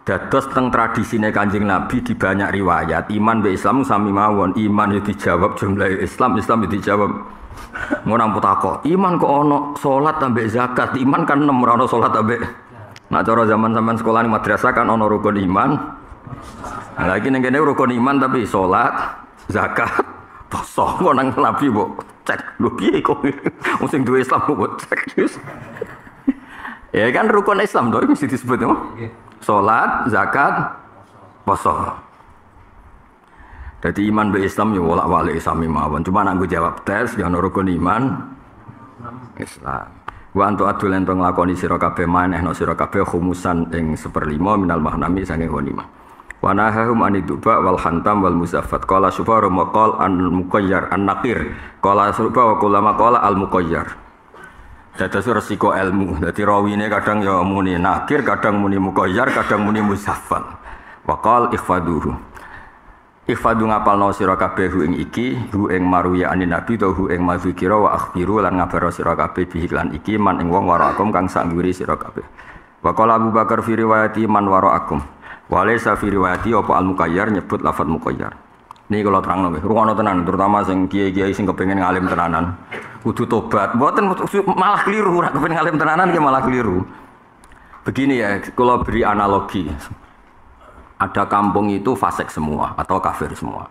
Dados teng tradisine Kanjeng Nabi di banyak riwayat iman be Islam sami mawon, iman yo dijawab jumlah Islam, Islam yo dijawab. Ngonang putakok, iman kok ono salat ambek zakat, iman kan 6 ora ono salat ambek. Nak cara zaman-zaman sekolah ning madrasah kan ono rukun iman. Nah, lagi ning kene rukun iman tapi salat, zakat, poso. Ngonang Nabi mbok cek lho piye kok sing duwe Islam mbok cek. Ya kan rukun Islam to mesti disebut apa? Salat, zakat, poso. Jadi iman be Islam ya wolak-walik sami mawon. Cuma nak gue jawab tes ya ono rukun iman Islam. Wa antu adul ento nglakoni sira kabeh manehno sira kabeh khumusan ing 1/5 minal mahnami saking ghanimah. Wa nahahum aniduba wal hantam wal muzaffat. Qala syufaru maqal an muqayyar an naqir. Qala syufa wa kullama qala al muqayyar. Dados resiko ilmu. Dadi rawine kadang ya muni nakir, kadang muni muqayyar, kadang muni muzaffat. Wa qal ikhfaduhu. Ifadu ngapalno sira kabeh hu ing iki, hu ing maruya anin nabi to hu ing mazikira wa akhbiru lan ngabaro sira kabeh bihi lan iki man ing wong waraakum kang sak ngguri sira kabeh. Wa qala Abu Bakar fi riwayati man waraakum. Wa laysa fi riwayati apa al muqayyar nyebut lafaz muqayyar. Niki kula terangno nggih, rungono tenan terutama sing kiai-kiai sing kepengin ngalim tenanan. Kudu tobat. Mboten malah keliru, ora kepengin ngalim tenanan ki malah keliru. Begini ya, kula beri analogi. Ada kampung itu fasik semua atau kafir semua.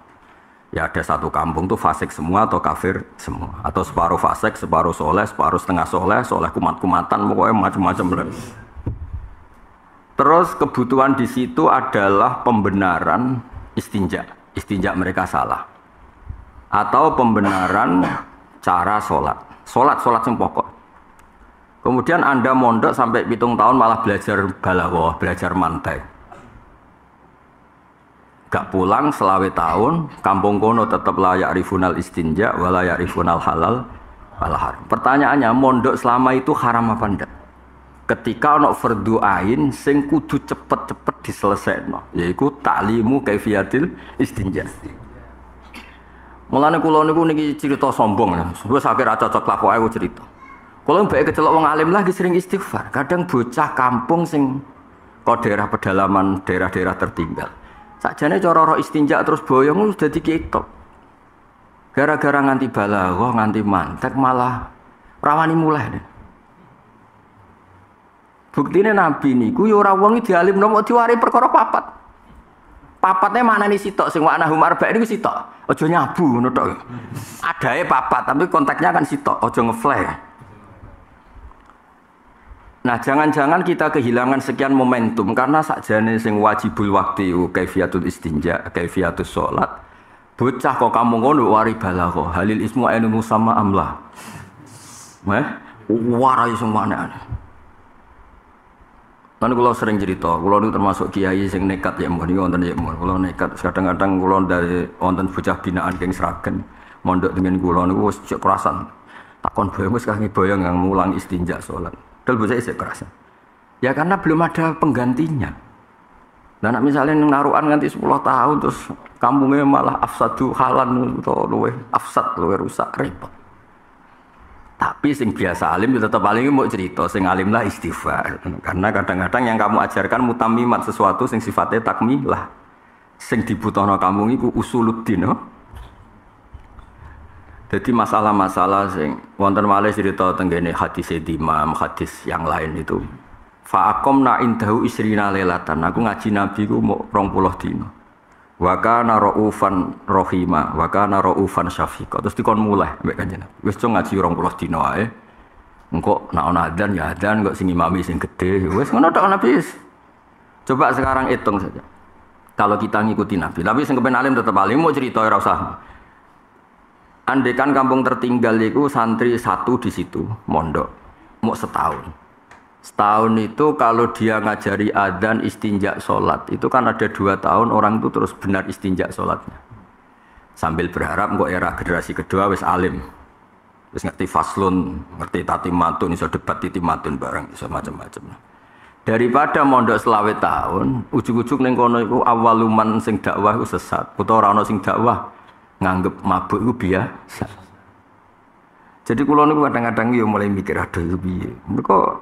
Ya ada satu kampung itu fasik semua atau kafir semua. Atau separuh fasik, separuh soleh, separuh setengah soleh, soleh kumat-kumatan, pokoknya macam-macam. Terus kebutuhan di situ adalah pembenaran istinja. Istinja mereka salah. Atau pembenaran cara sholat. Sholat yang pokok. Kemudian Anda mondok sampai 7 tahun malah belajar balawah, belajar mantai. Gak pulang selawe tahun, kampung kono tetap layak rifunal istinja, walayak rifunal halal, haram. Pertanyaannya, mondok selama itu haram apa enggak? Ketika ono fardu ain, sing kudu cepet-cepet diselesaikan, yaitu taklimu kaifiyatil istinja. Mulane kula niku niki cerita sombong, wis akhir cocok lapo aku cerita. Kula mbek kecelok wong alim lagi sering istighfar, kadang bocah kampung sing kok daerah pedalaman, daerah-daerah tertinggal. Sakjane cara ora istinja terus boyong wis dadi ketok. Gara-gara nganti balaghah, nganti mantek malah rawani mulai. Buktine Nabi niku ya ora wong dialimno mok diwari perkara papat. Papatnya maknane sitok sing makna humar bae niku sitok. Aja nyabu ngono tok. Adae papat tapi konteksnya kan sitok, aja ngeflash. Nah, jangan-jangan kita kehilangan sekian momentum karena sakjane sing wajibul waktu kaifiyatul istinja, kaifiyatus sholat. Bocah kok kamu ngono wari balagha, halil ismu ainu musamma amla. Warai semuanya. Kan kula sering cerita, kula niku termasuk kiai sing nekat ya mun wonten ya mun. Kula nekat kadang-kadang kula dari wonten bocah binaan geng Sragen mondok dengan kula niku wis kerasan. Takon boyong wis kangen boyong yang mulang istinja sholat. Dal bocah isih kerasan. Ya karena belum ada penggantinya. Nah, misalnya naruhan nganti 10 tahun terus kampungnya malah afsadu halan atau luwe afsad luwe rusak repot. Tapi sing biasa alim tetap paling mau cerita, sing alim lah istighfar. Karena kadang-kadang yang kamu ajarkan mutamimat sesuatu sing sifatnya takmilah. Sing dibutuhno kamu iku usuluddin. No? Jadi masalah-masalah sing wonten malih cerita tenggene hadis Imam, hadis yang lain itu. Fa'aqamna indahu isrina lailatan. Aku ngaji Nabi ku mau 20 dina. Wa kana raufan rahima, wa kana raufan syafiqa. Terus dikon mulai mbek Kanjeng Nabi. Wis ngaji 20 dina ae. Engko nek ana adzan ya adzan, kok sing imami sing gedhe. Wis ngono tok Nabi. Coba sekarang hitung saja. Kalau kita ngikuti Nabi, tapi sing kepen alim tetep alim mau cerita ora usah. Andekan kampung tertinggal itu santri satu di situ, mondok, mau setahun. Setahun itu kalau dia ngajari adzan istinja sholat, itu kan ada 2 tahun orang itu terus benar istinja sholatnya. Sambil berharap kok era generasi kedua wis alim. Wis ngerti faslun, ngerti tatimatun, iso debat titimatun bareng, iso macam-macam. Daripada mondok selawe tahun, ujug-ujug ning kono iku awaluman sing dakwah iku sesat. Utawa ora ana sing dakwah nganggep mabuk itu biasa. Jadi kula niku kadang-kadang yo mulai mikir aduh iki piye. Mergo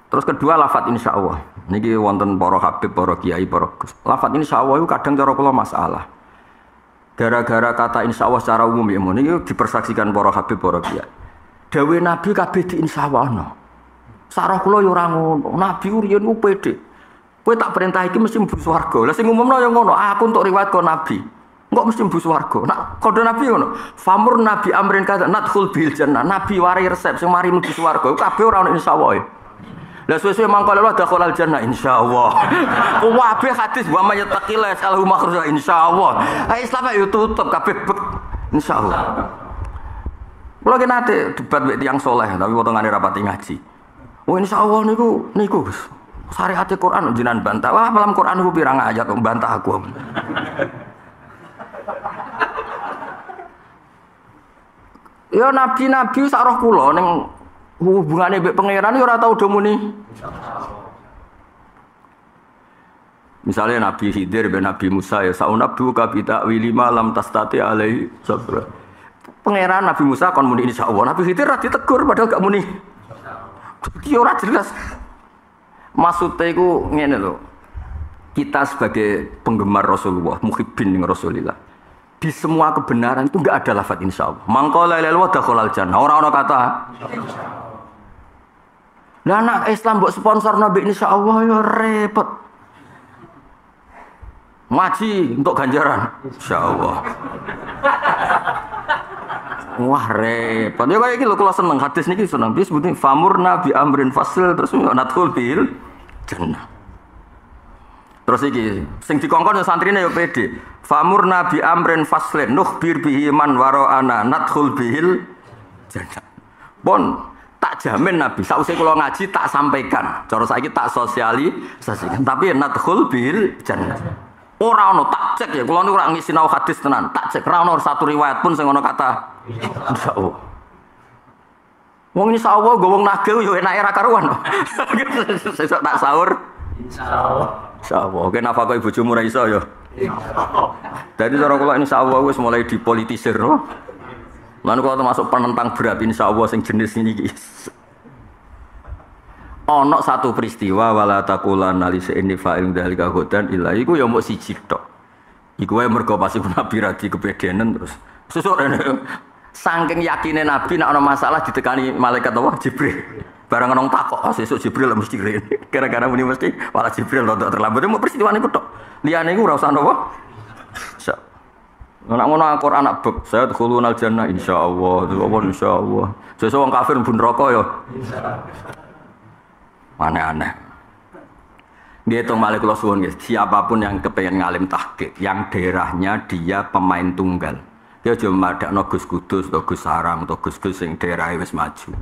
terus kedua lafadz insyaallah. Niki wonten para habib, para kiai, para gus. Lafadz insyaallah itu kadang cara kula masalah. Gara-gara kata insyaallah secara umum ya niki dipersaksikan para habib, para kiai. Dawe Nabi kabeh di insyaallah. Sarah kula yo ora ngono. Nabi riyen ku pede. Kowe tak perintah iki mesti mlebu swarga. Lah sing umumno yo ngono. Aku untuk riwayat kok Nabi. Enggak mesti mlebu swarga. Nak kode Nabi ngono. Famur Nabi amrin kadza nadkhul bil jannah. Nabi warai resep sing mari mlebu swarga. Kabeh ora ono insyaallah. Lah suwe-suwe mangko lho dakhulal jannah insyaallah. Kabeh hadis wa may yattaqillah yas'alhu makhraja insyaallah. Islam yo tutup kabeh insyaallah. Kula ki nate debat mek tiyang saleh tapi potongane rapati ngaji. Oh insyaallah niku Gus. Syariat Quran jenengan bantah. Wah, malam Quran niku pirang ayat bantah aku. Ya nabi-nabi sak roh kula ning hubungane mbek pangeran ya ora tau do muni. Misalnya Nabi Khidir ben Nabi Musa ya saunabdu ka bi ta'wili ma lam tastati alai sabra. Pangeran Nabi Musa kon muni insyaallah. Nabi Khidir ra ditegur padahal gak muni. Dia ora jelas. Maksudnya iku ngene lho. Kita sebagai penggemar Rasulullah, muhibbin ning Rasulillah. Di semua kebenaran itu enggak ada lafaz insyaallah. Mangqala la ilaha illallah dakhalal jannah. Ora ana kata insyaallah. Lah anak Islam mbok sponsor nabi insyaallah ya repot. Ngaji untuk ganjaran insyaallah. Wah repot. Ya kayak iki lho kula seneng hadis niki seneng. Disebutnya famurna bi amrin fasil terus nadkhul bil jannah. Terus iki sing dikongkon santrine ya pede. Famurna bi amrin faslin nukhbir bihi man wara'ana nadkhul bil jannah. Pon tak jamin Nabi sausé kula ngaji tak sampaikan. Cara saiki tak sosialisasikan. Tapi nadkhul bil jannah. Ora ono tak cek ya kula niku ora ngisinau hadis tenan. Tak cek ora ono satu riwayat pun sing ono kata insyaallah. Wong insyaallah go wong nagih yo enake ra karuan. Sesuk tak sahur insyaallah. Insyaallah. Oke nafkah ibu bojomu ra iso ya. Jadi cara kula insyaallah wis mulai dipolitisir no. Lan kula termasuk penentang berat insyaallah sing jenis niki. Ana satu peristiwa wala taqulan alisa inni fa'il dzalika ghadan illa iku ya mok siji tok. Iku wae mergo pas Nabi radi kepedenan terus sesuk rene saking yakine Nabi nek ana masalah ditekani malaikat Allah Jibril. Barang nong takok sesuk Jibril mesti rene. Gara-gara muni mesti malah Jibril rodok terlambat. Mok peristiwa niku tok. Liyane iku ora usah napa. Nek ngono Al-Qur'an anak bab saya dukhulunal jannah insyaallah. Insyaallah. Sesuk wong kafir mlebu neraka ya. Insyaallah. Aneh-aneh. Ngitung malih kula suwun nggih, siapapun yang kepengen ngalim tahqiq, yang daerahnya dia pemain tunggal. Dia aja madakno Gus Kudus atau Gus Sarang atau Gus-gus sing daerahe wis maju.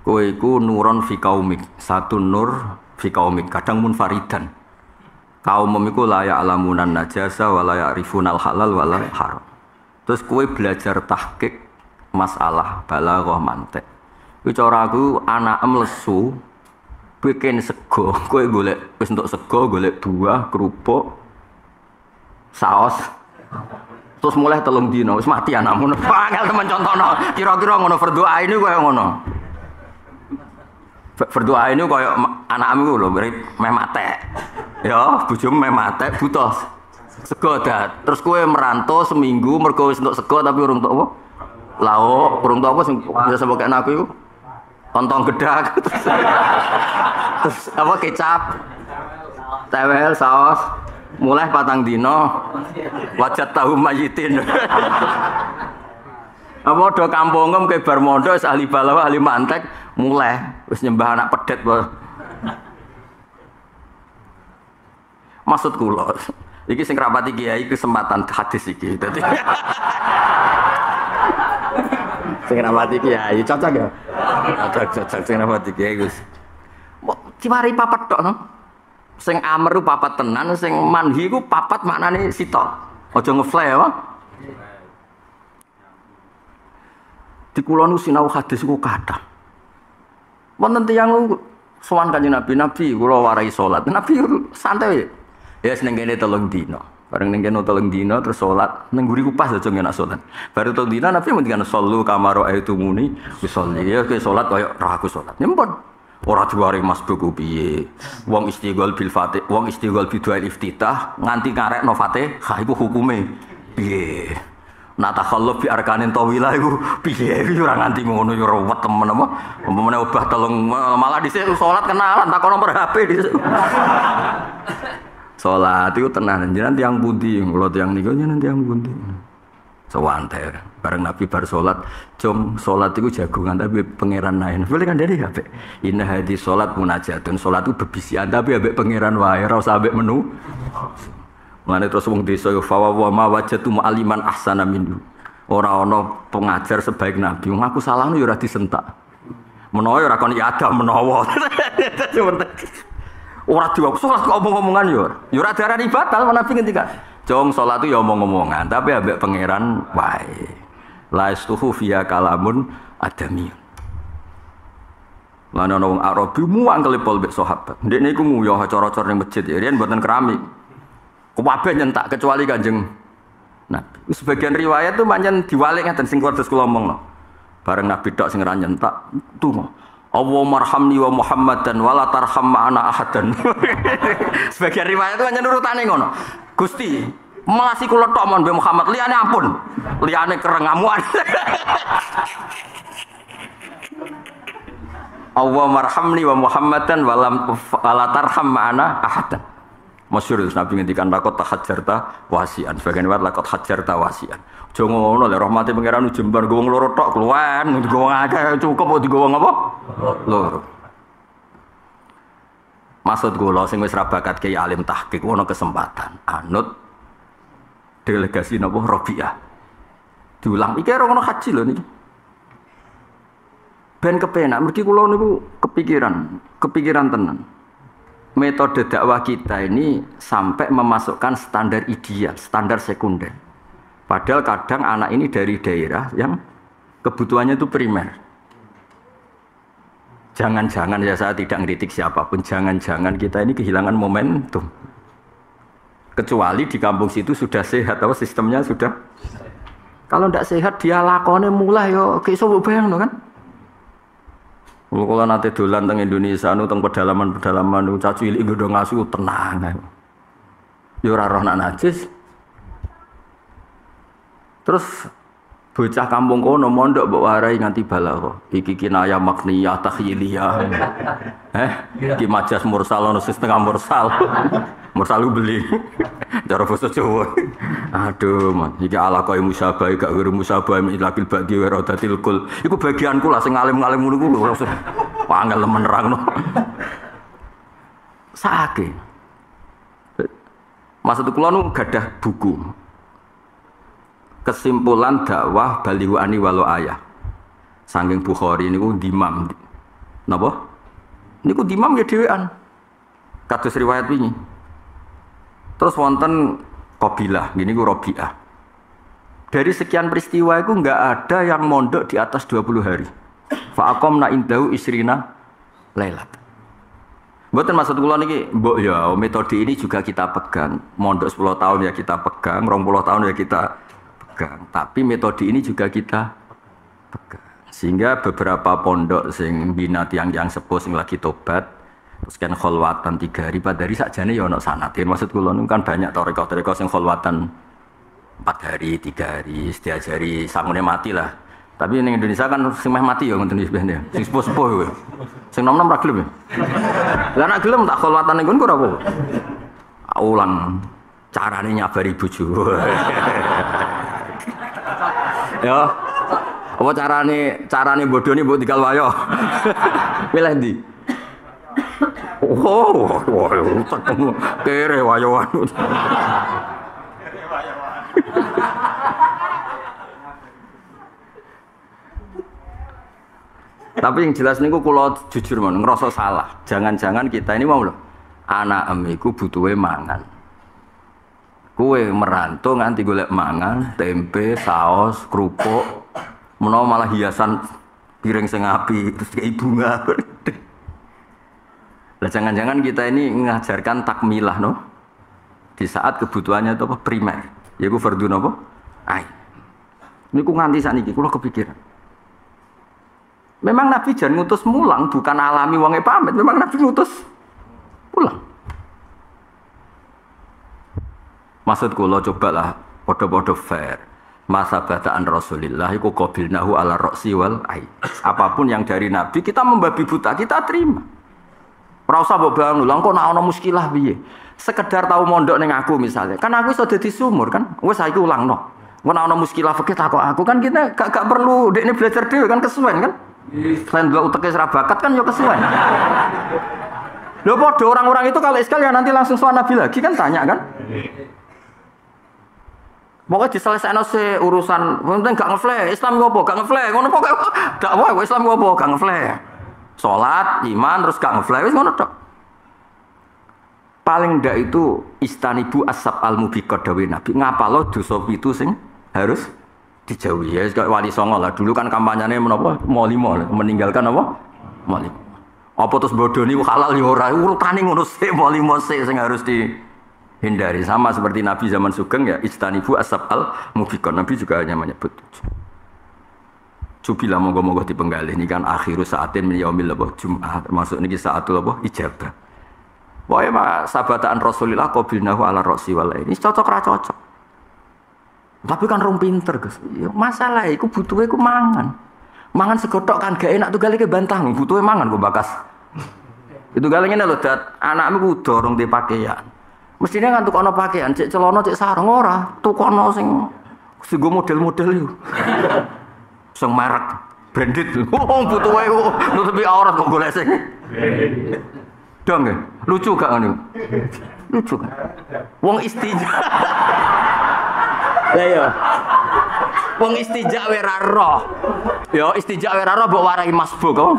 Kowe iku nuron fi qaumik, satu nur fi qaumik, kadang munfaridan. Kaummu iku la ya'lamunan najasa wa la ya'rifunal halal wal haram. Terus kowe belajar tahqiq masalah balaghah mantik. Kuwi cara aku anakem lesu bikin sego, kowe golek wis entuk sego, golek buah, kerupuk, saos, Terus mulai 3 dina wis mati anakmu. Angel temen contohno. Kira-kira ngono berdoa ini koyo ngono. Berdoa ini koyo anakmu lho meh matek. Ya, bojomu meh matek butuh sego dat. Terus kowe merantau seminggu mergo wis entuk sego tapi urung entuk apa? Lauk, urung entuk apa sing biasa pakai aku iku? Tontong gedak. Terus apa kecap? Tewel saus. Mulai 4 dino wajat tahu mayitin. Apa do kampungem ke bar mondok wis ahli balawa ahli mantek mulai wis nyembah anak pedet. Maksud kula iki sing rapati kiai kesempatan hadis iki. Dadi sing rapati kiai cocok ya. Cocok sing rapati kiai Gus. Ciwari papat tok no. Sing amr ku papat tenan, sing manhi ku papat maknane sitok. Aja ngefly ya. Di kula nu sinau hadis ku kathah. Wonten tiyang sowan Kanjeng Nabi kula warai salat. Nabi santai. Ya seneng kene 3 dina. Bareng ning kene 3 dina terus salat, ning nguriku pas aja ngenak salat. Baru 3 dina Nabi ngendikan sallu kama ra'aitumuni wis sholli. Ya ke salat kaya ra aku salat. Nyempon. Ora diwari Mas Buku piye. Wong istighol bil Fatih, wong istighol bidual iftitah nganti ngarekno Fatihah iku hukume piye. Nah takhalluf bi arkanin tawilah iku piye ora nganti ngono ya ruwet temen apa. Umpamane obah 3 malah dhisik salat kenalan takon nomor HP dhisik. Salat iku tenan jenengan tiyang pundi? Kula tiyang niku jenengan tiyang pundi? Sewanter bareng Nabi bar salat jom salat iku jagongan tapi pangeran lain. Boleh kan dari HP. Inna hadis salat munajatun. Salat itu bebisian tapi ambek pangeran wae ora usah ambek menu. Mane terus wong desa yo fa wa ma wajatu aliman ahsana minhu. Ora ana pengajar sebaik Nabi. Wong aku salahno yo ora disentak. Menawa yo ora kon ada menawa. Ora diwak salat kok omong-omongan yo. Yo ora darani batal Nabi ngendika. Jong salat itu ya omong-omongan, tapi ambek pangeran wae. La istuhu fiya kalamun adami. Lan ana wong Arabi muang kelepol mbek sahabat. Ndekne iku nguyah cara-cara ning masjid ya, riyen mboten keramik. Kabeh nyentak kecuali Kanjeng Nabi. Sebagian riwayat tuh pancen diwalik ngeten sing kuwados kula omongno. Bareng Nabi tok sing ora nyentak, tuma. Allahumma arhamni wa Muhammadan wala tarham ma'ana ahadan. Sebagian riwayat itu hanya nurutane ngono. Gusti, masih kula tok mon Mbah Muhammad, liyane ampun. Liyane kerengamuan. Allahumma arhamni wa Muhammadan wala tarham ma'ana ahadan. Masyhur Nabi ngendikan laqad tahajjarta wasian. Sebagian riwayat laqad hajjarta wasian. Aja ngono lek rahmate pangeran jembar go wong loro tok keluwen, go wong akeh cukup kok digo wong apa? Loro. Maksud kula sing wis ra bakat kiai alim tahqiq ono kesempatan anut delegasi napa Rabi'ah. Diulang iki ora ono haji lho niki. Ben kepenak mergi kula niku kepikiran tenan. Metode dakwah kita ini sampai memasukkan standar ideal, standar sekunder. Padahal kadang anak ini dari daerah yang kebutuhannya itu primer. Jangan-jangan ya saya tidak ngeritik siapapun, jangan-jangan kita ini kehilangan momentum. Kecuali di kampung situ sudah sehat, atau sistemnya sudah. Kalau tidak sehat dia lakonnya mulai yo kayak sobo bayang kan. Kalau nanti dolan teng Indonesia, teng pedalaman cacu ilik gedong asu tenang. Yo ora roh nak najis. Terus bocah kampung kono mondok mbok warai nganti balagha. Iki kinaya makniyah takhyiliyah. Iki majas mursal ono setengah mursal. Mursal beli. Cara basa Jawa. Aduh, man, iki ala koyo musabah gak guru musabah ilakil badi wa radatil kul. Iku bagianku lah sing ngalim-ngalim ngono ku lho. Pangel menerangno. Saake. Maksud kula nu gadah buku. Kesimpulan dakwah balihu ani walau ayah. Saking Bukhari niku dimam. Napa? Niku dimam ya dhewean. Kados riwayat wingi. Terus wonten Qabilah, gini ku Rabi'ah. Dari sekian peristiwa itu enggak ada yang mondok di atas 20 hari. Fa aqamna indahu isrina lailat. Mboten maksud kula niki, mbok ya metode ini juga kita pegang. Mondok 10 tahun ya kita pegang, 20 tahun ya kita pegang. Tapi metode ini juga kita pegang. Sehingga beberapa pondok sing bina tiang-tiang sepuh sing lagi tobat terus kan kholwatan 3 hari 4 hari sakjane ya ono sanatin. Maksud kula niku kan banyak toreko-toreko sing kholwatan 4 hari 3 hari diajari sangune mati lah. Tapi ning Indonesia kan sing meh mati ya ngoten iki sebenarnya. Sing sepuh-sepuh kuwi. Sing nom-nom ra gelem ya. Lah nek gelem tak kholwatan ning kono ora apa. Ulang carane nyabari bojo. Ya. Apa carane bodoni mbok digal wayo. Milih ndi? Oh, ketemu kere wayoan. Tapi yang jelas niku kula jujur mon ngerasa salah. Jangan-jangan kita ini mau lho. Anak emiku butuhe mangan. Kowe merantau nganti golek mangan, tempe, saos, kerupuk. Menawa malah hiasan piring sing apik terus kayak bunga. Lah jangan-jangan kita ini mengajarkan takmilah no. Di saat kebutuhannya itu apa primer. Yaiku fardhu napa? Ain. Niku nganti sakniki kula kepikiran. Memang Nabi jan ngutus mulang bukan alami wonge pamit, memang Nabi ngutus pulang. Maksud kula cobalah padha-padha fair. Masa bataan Rasulillah iku qabilnahu ala roksi wal ai. Apapun yang dari Nabi kita membabi buta, kita terima. Ora usah mbok bangun lha kok nek ana muskilah piye. Sekedar tahu mondok ning aku misalnya. Kan aku iso dadi sumur kan. Wis saiki ulangno. Kok nek ana muskilah fikih takok aku kan kita gak perlu dekne belajar dhewe kan kesuwen kan. Selain dua uteke ora bakat kan ya kesuwen. Lho padha orang-orang itu kalau iskal ya nanti langsung soal Nabi lagi kan tanya kan. Pokoknya diselesaikan se urusan, penting gak ngefle, Islam ngopo, gak ngefle, ngono pokoknya dakwah Islam ngopo, gak ngefle. Salat, iman, terus gak ngefle, wis ngono tok. Paling ndak itu istanibu asab al-mubiqat dawe Nabi, ngapalo dosa pitu sing harus dijauhi. Ya kayak Wali Songo lah, dulu kan kampanyane menapa? Molimo, meninggalkan apa? Molimo. Apa terus bodoni halal ya ora, urutane ngono sik, molimo sik sing harus hindari. Sama seperti Nabi zaman Sugeng ya istanibu asab al-mubiqat. Nabi juga hanya menyebut 7. Jubilah moga-moga dipenggalih ini kan akhiru saatin min yaumil Jumat termasuk niki saatul ijabah. Pokoknya mah sahabataan Rasulullah qabilnahu ala roksi wal ini cocok ra cocok. Tapi kan rong pinter Gus. Ya masalah iku butuhe ku mangan. Mangan segotok kan gak enak tuh gale ke bantah butuhe mangan kok bakas. Itu gale ngene lho dat anakmu ku dorong di pakaian. Mestinya kan tukono pakaian, cek celana, cek sarung ora, tukono sing go model-model iku. Sing merek branded. Oh, butuh wae nutupi aurat kok golek sing. Dong nggih. Lucu gak ngono? Lucu kan. Wong istija. Lah ya. Wong istija wae ra roh. Ya istija wae ra roh mbok warai masbuk kok.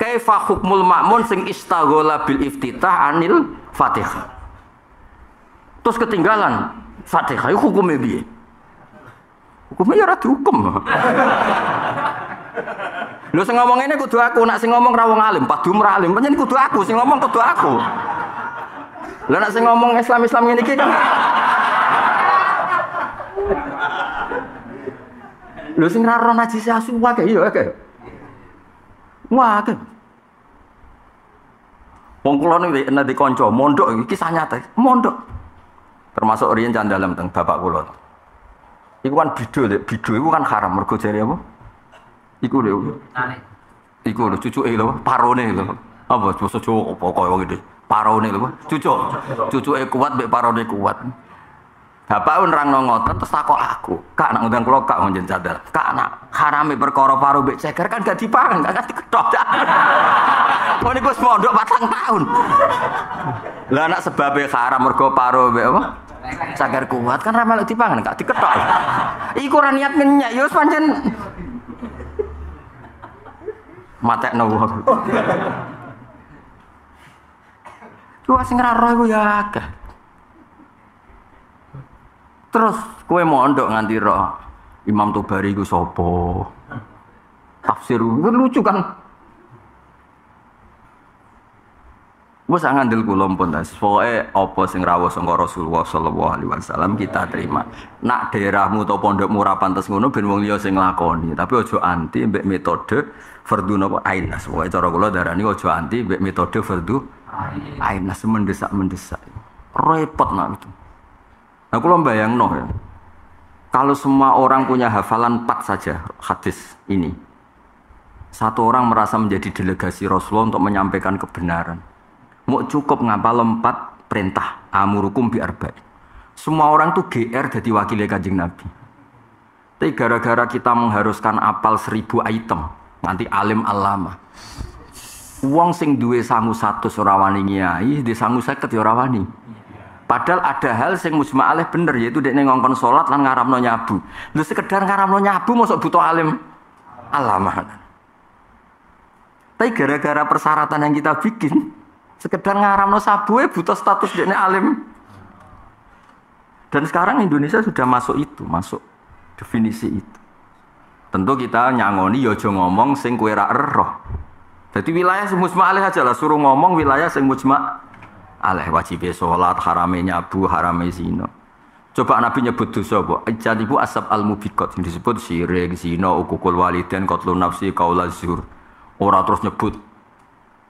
Kaifa hukmul ma'mun sing istaghala bil iftitah anil Fatihah. Terus ketinggalan Fatihah itu hukumnya piye? Hukumnya ya ora dihukum. Lho sing ngomong ngene kudu aku, nek sing ngomong ra wong alim, padu ora alim, pancen kudu aku, sing ngomong kudu aku. Lah nek sing ngomong Islam-Islam ngene iki kan lho sing ra ro najis asu wae ya akeh. Wah, akeh. Wong kula niku nek dikanca mondok iki kisah nyata, mondok. Termasuk riyen candalem teng bapak kula. Iku kan bido iku kan haram mergo jare apa? Iku lho. Iku lho cucuke lho, parone lho. Apa basa Jawa apa kaya wong iki. Parone lho, cucuke kuat mek parone kuat. Bapak nerangno ngoten terus takok aku. Kak nak ngundang kula kak njen cadar. Kak nak harame perkara paro mek ceker kan gak dipangan, gak diketok. Kok niku wis mondok 4 tahun. Lah anak sebabnya haram mergo paro mek apa? Ceker kuat kan ra melok dipangan gak diketok. Iku ora niat ngenyek ya wis pancen matekno wong. Ku sing ra roh iku ya akeh. Terus kowe mondok nganti roh Imam Tobari iku sapa? Tafsir lucu kan. Wes ngandel kula pun tas. Pokoke apa sing rawuh sangka Rasulullah sallallahu alaihi wasallam kita terima. Nak daerahmu utawa pondokmu ora pantes ngono ben wong liya sing nglakoni, tapi aja anti mbek metode fardhu napa ainas. Pokoke cara kula darani aja anti mbek metode fardhu ainas mendesak-mendesak. Repot nak itu. Nah kula bayangno ya. Kalau semua orang punya hafalan 4 saja hadis ini. Satu orang merasa menjadi delegasi Rasulullah untuk menyampaikan kebenaran. Mau cukup ngapal 4 perintah amurukum bi arba'in. Semua orang tuh GR jadi wakilnya Kanjeng Nabi. Tapi gara-gara kita mengharuskan apal 1000 item, nanti alim alama. Wong sing duwe sangu 100 ora wani nyai, di sangu 50 ya ora wani. Padahal ada hal sing mujma' alaih bener, yaitu dekne ngongkon salat lan ngaramno nyabu. Lho sekedar ngaramno nyabu mosok butuh alim alama. Tapi gara-gara persyaratan yang kita bikin, sekedar ngaramno sabuhe butuh status dekne alim. Dan sekarang Indonesia sudah masuk itu, masuk definisi itu. Tentu kita nyangoni ya aja ngomong sing kowe ra eroh. Jadi wilayah sing mujma' alaih aja lah, suruh ngomong wilayah sing mujma' alaih, wajib sholat, harame nyabu, harame zina. Coba Nabi nyebut dosa apa? Ijtanibu asab al-mubiqat, yang disebut syirik, zina, uququl walidain, qatlun nafsi, qaulaz zur. Ora terus nyebut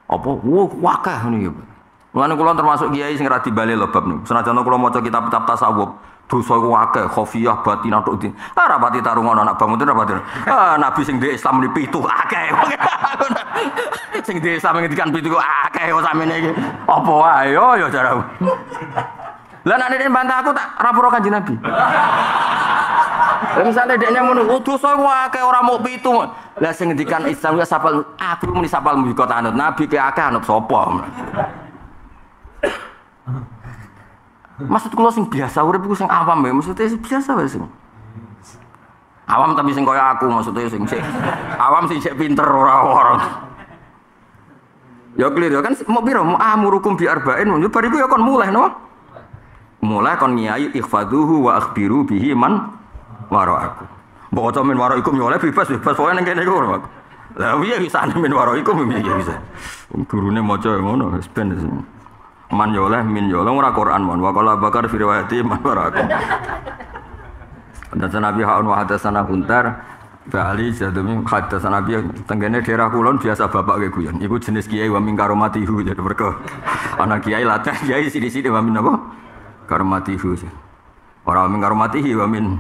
apa? Wakah ngene iki. Mulane kula termasuk kiai sing ra dibali lho bab niku. Senajan kula maca kitab-kitab tasawuf, dosa iku akeh, khafiyah, batin tok di. Ora pati tarungono anak bangun ora pati. Nabi sing ndek Islam ni 7 akeh. Sing ndek Islam ngendikan 7 akeh kok samene iki. Apa wae yo ya jaraku. Lah nek nek bantah aku tak raporo Kanjeng Nabi. Lah misale dekne ngono, dosa iku akeh ora mok 7. Lah sing ngendikan Islam ya sapal aku muni sapal mung kok anut Nabi ke akeh anut sapa. Maksud kula sing biasa urip iku sing awam ya, maksudnya biasa wae sing. Awam tapi sing kaya aku maksudnya sing awam sing sik pinter ora. Ya clear ya kan mau piro mau amurukum bi arba'in yo bariku ya kon mulai no. Mulai kon ngiyai ikhfaduhu wa akhbiru bihi man wara'akum. Mbok ojo men waraikum yo oleh bebas pokoke ning kene iku. Lah piye bisa men waraikum piye bisa. Gurune maca ngono wis ben. Man yoleh min yoleh ora Quran mon wa qala bakar fi riwayati man warakum. Dan Nabi haun wa hadatsana Huntar Bali jadumi hadatsana Nabi tenggene daerah kulon biasa bapak ke guyon. Iku jenis kiai wa min karomatihu jadi mergo ana kiai latah kiai sidi-sidi wa min apa? Karomatihu. Ora min karomatihi wa min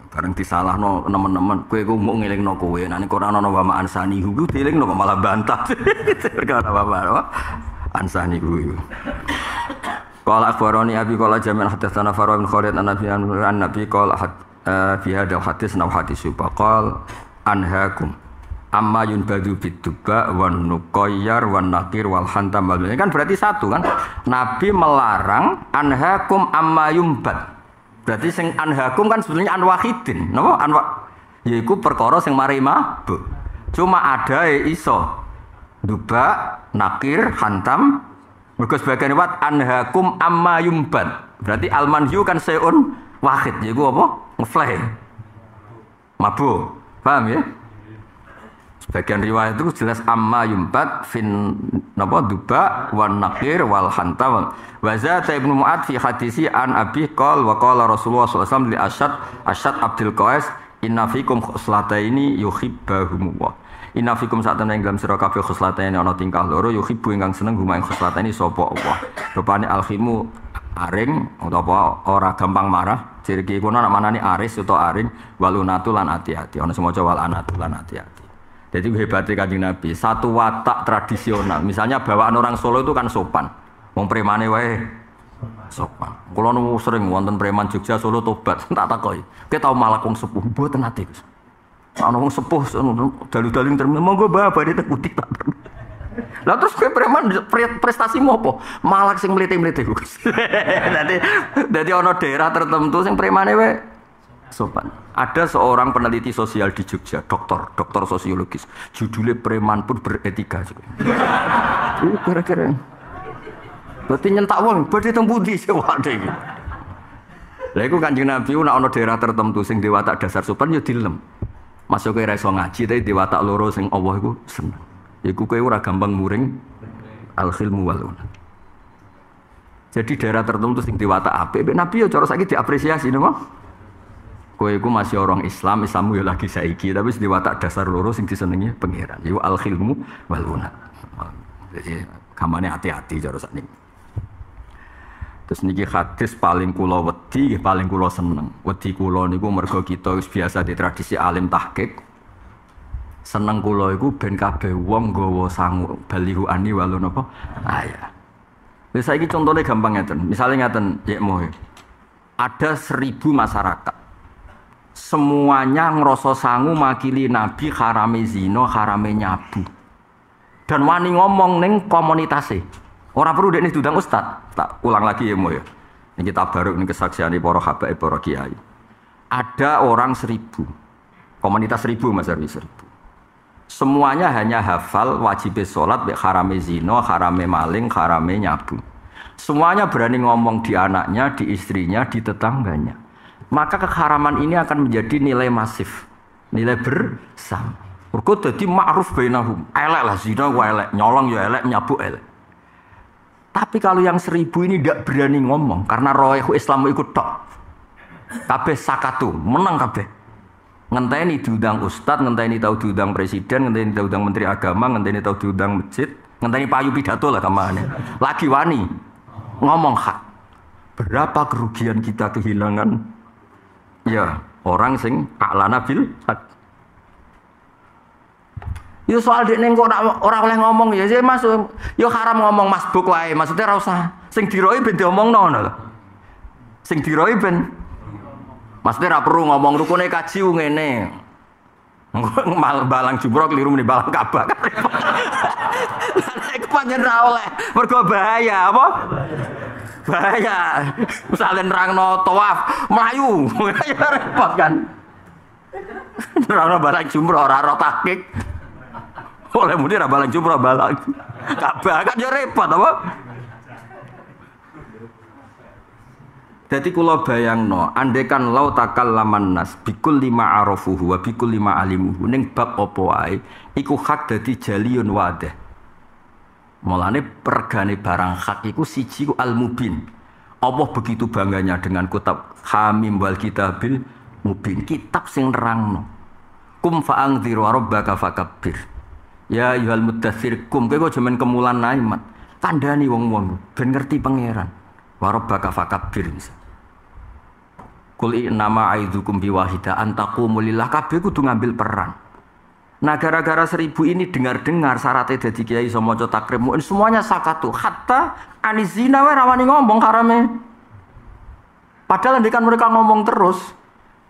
bareng disalahno teman-teman kowe iku mung ngelingno kowe nek Quran ana wa ma'an sanihu ku dielingno kok malah bantah. Perkara apa-apa. Ansani kuwi. Qala akhbarani abi qala jami'an hadatsana Farwa bin Khalid an-nabi qala fi hadal hadis naw hadis baqal anhaakum amma yunbadu bidduba wan nuqayyar wan naqir wal hantam ini kan berarti satu kan. Nabi melarang anhaakum amma yumbad. Berarti sing anhaakum kan sebenarnya an wahidin. Napa yaiku perkara sing mari mabuk. Cuma ada iso duba, nakir, hantam. Mergo sebagian wat anhakum amma yumban. Berarti almanhyu kan seun wahid. Yaiku apa? Ngefleh. Mabuk. Paham ya? Sebagian riwayat itu jelas amma yumbat fin napa duba wan nakir wal hantam. Wa zata Ibnu Mu'ad fi hadisi an Abi qol wa qala Rasulullah sallallahu alaihi wasallam li Asyad Abdul Qais inna fikum khoslataini yuhibbahumullah. Inna fikum sa'atan ing dalam sira kabeh khoslataini ana tingkah loro yuhibbu ingkang seneng huma ing khoslataini sapa Allah. Rupane alkhimu aring utawa ora gampang marah. Ciri iki kono nak manani aris utawa aring walunatu lan ati-ati. Ana semoga wal anatu lan ati-ati. Jadi hebatnya Kanjeng Nabi, satu watak tradisional. Misalnya bawaan orang Solo itu kan sopan. Wong premane wae sopan. Kula nu sering wonten preman Jogja Solo tobat, tak takoki. Ki tau malak wong sepuh, mboten ate, Gus. Ana wong sepuh dalu-daling terus monggo Mbah badhe tekutik tak. Lah terus kowe preman prestasimu apa? Malak sing mlete-mlete, Gus. Dadi ana daerah tertentu sing premane wae sopan. Ada seorang peneliti sosial di Jogja, dokter sosiologis. Judulnya preman pun beretika. Kira-kira. Berarti nyentak wong, badhe teng pundi sewade iki. Lah iku Kanjeng Nabi nek ana daerah tertentu sing dewatak dasar sopan ya dilem. Masuk ke iso ngaji tapi dewatak loro sing Allah iku seneng. Iku kowe ora gampang muring al-khilmu waluna. Jadi daerah tertentu sing diwatak apik, Nabi yo cara saiki diapresiasi napa? Kowe iku masih orang Islam, Islammu ya lagi saiki, tapi diwatak dasar loro sing disenengi pangeran. Iku al-khilmu waluna. Jadi kamane hati-hati cara sakniki. Terus niki hadis paling kula wedi, paling kula seneng. Wedi kula niku mergo kita wis biasa di tradisi alim tahqiq. Seneng kula iku ben kabeh wong nggawa sangu balihu ani walun apa? Ayah. Wis saiki contone gampang ngeten. Misale ngeten, yekmo. Ada 1000 masyarakat. Semuanya ngrasa sangu makili Nabi harame zina, harame nyabu. Dan wani ngomong ning komunitase. Ora perlu dekne diundang ustaz. Tak ulang lagi ya mo ya. Ini kita baru ini kesaksian para habaib para kiai. Ada orang 1000. Komunitas 1000 Mas Arwi 1000. Semuanya hanya hafal wajib sholat, harame zina, harame maling, harame nyabu. Semuanya berani ngomong di anaknya, di istrinya, di tetangganya. Maka keharaman ini akan menjadi nilai masif, nilai bersama. Mergo dadi ma'ruf bainahum. Elek lah zina wa elek, nyolong ya elek, nyabu elek. Tapi kalau yang 1000 ini tidak berani ngomong karena roh Islam ikut tok. Kabeh sakatu, menang kabeh. Ngenteni diundang ustad, ngenteni tahu diundang presiden, ngenteni tahu diundang menteri agama, ngenteni tahu diundang masjid, ngenteni payu pidato lah kamane. Lagi wani ngomong hak. Berapa kerugian kita kehilangan? Ya, orang sing a'lana bil hak. Yo soal dekne kok ora oleh ngomong ya, Mas. Yo haram ngomong masbuk wae. Maksudnya ora usah sing diroi ben diomongno ngono lho. Sing diroi ben maksudnya ora perlu ngomong rukune kaji ngene. Mal balang jumroh keliru muni balang Ka'bah. Nek pancen ra oleh, mergo bahaya apa? Bahaya. Misale nerangno tawaf, mlayu. Ya repot kan. Nerangno balang jumroh ora ora tahqiq. Oleh muni ra balang jumroh balang Ka'bah kan ya repot apa? Jadi kula bayangno, andekan lau takallaman nas bikul lima arafuhu wa bikul lima alimuhu ning bab apa wae iku hak dadi jaliyun wadah. Mulane pergane barang hak iku siji ku al-mubin. Allah begitu bangganya dengan kitab Hamim wal Kitabil Mubin, kitab sing nerangno. Kum fa'anzir wa rabbaka fakabbir. Ya ayyuhal muddatsir kum kowe aja men kemulan naimat. Kandhani wong-wong ben ngerti pangeran. Wa rabbaka fakabbir. Kul innama aidukum biwahida antaqumu lillah, kabeh kudu ngambil peran. Nah gara-gara 1000 ini dengar-dengar syaratnya dadi kiai iso maca takrib muin semuanya sakatu hatta anizina wae rawani ngomong harame. Padahal ndekan mereka ngomong terus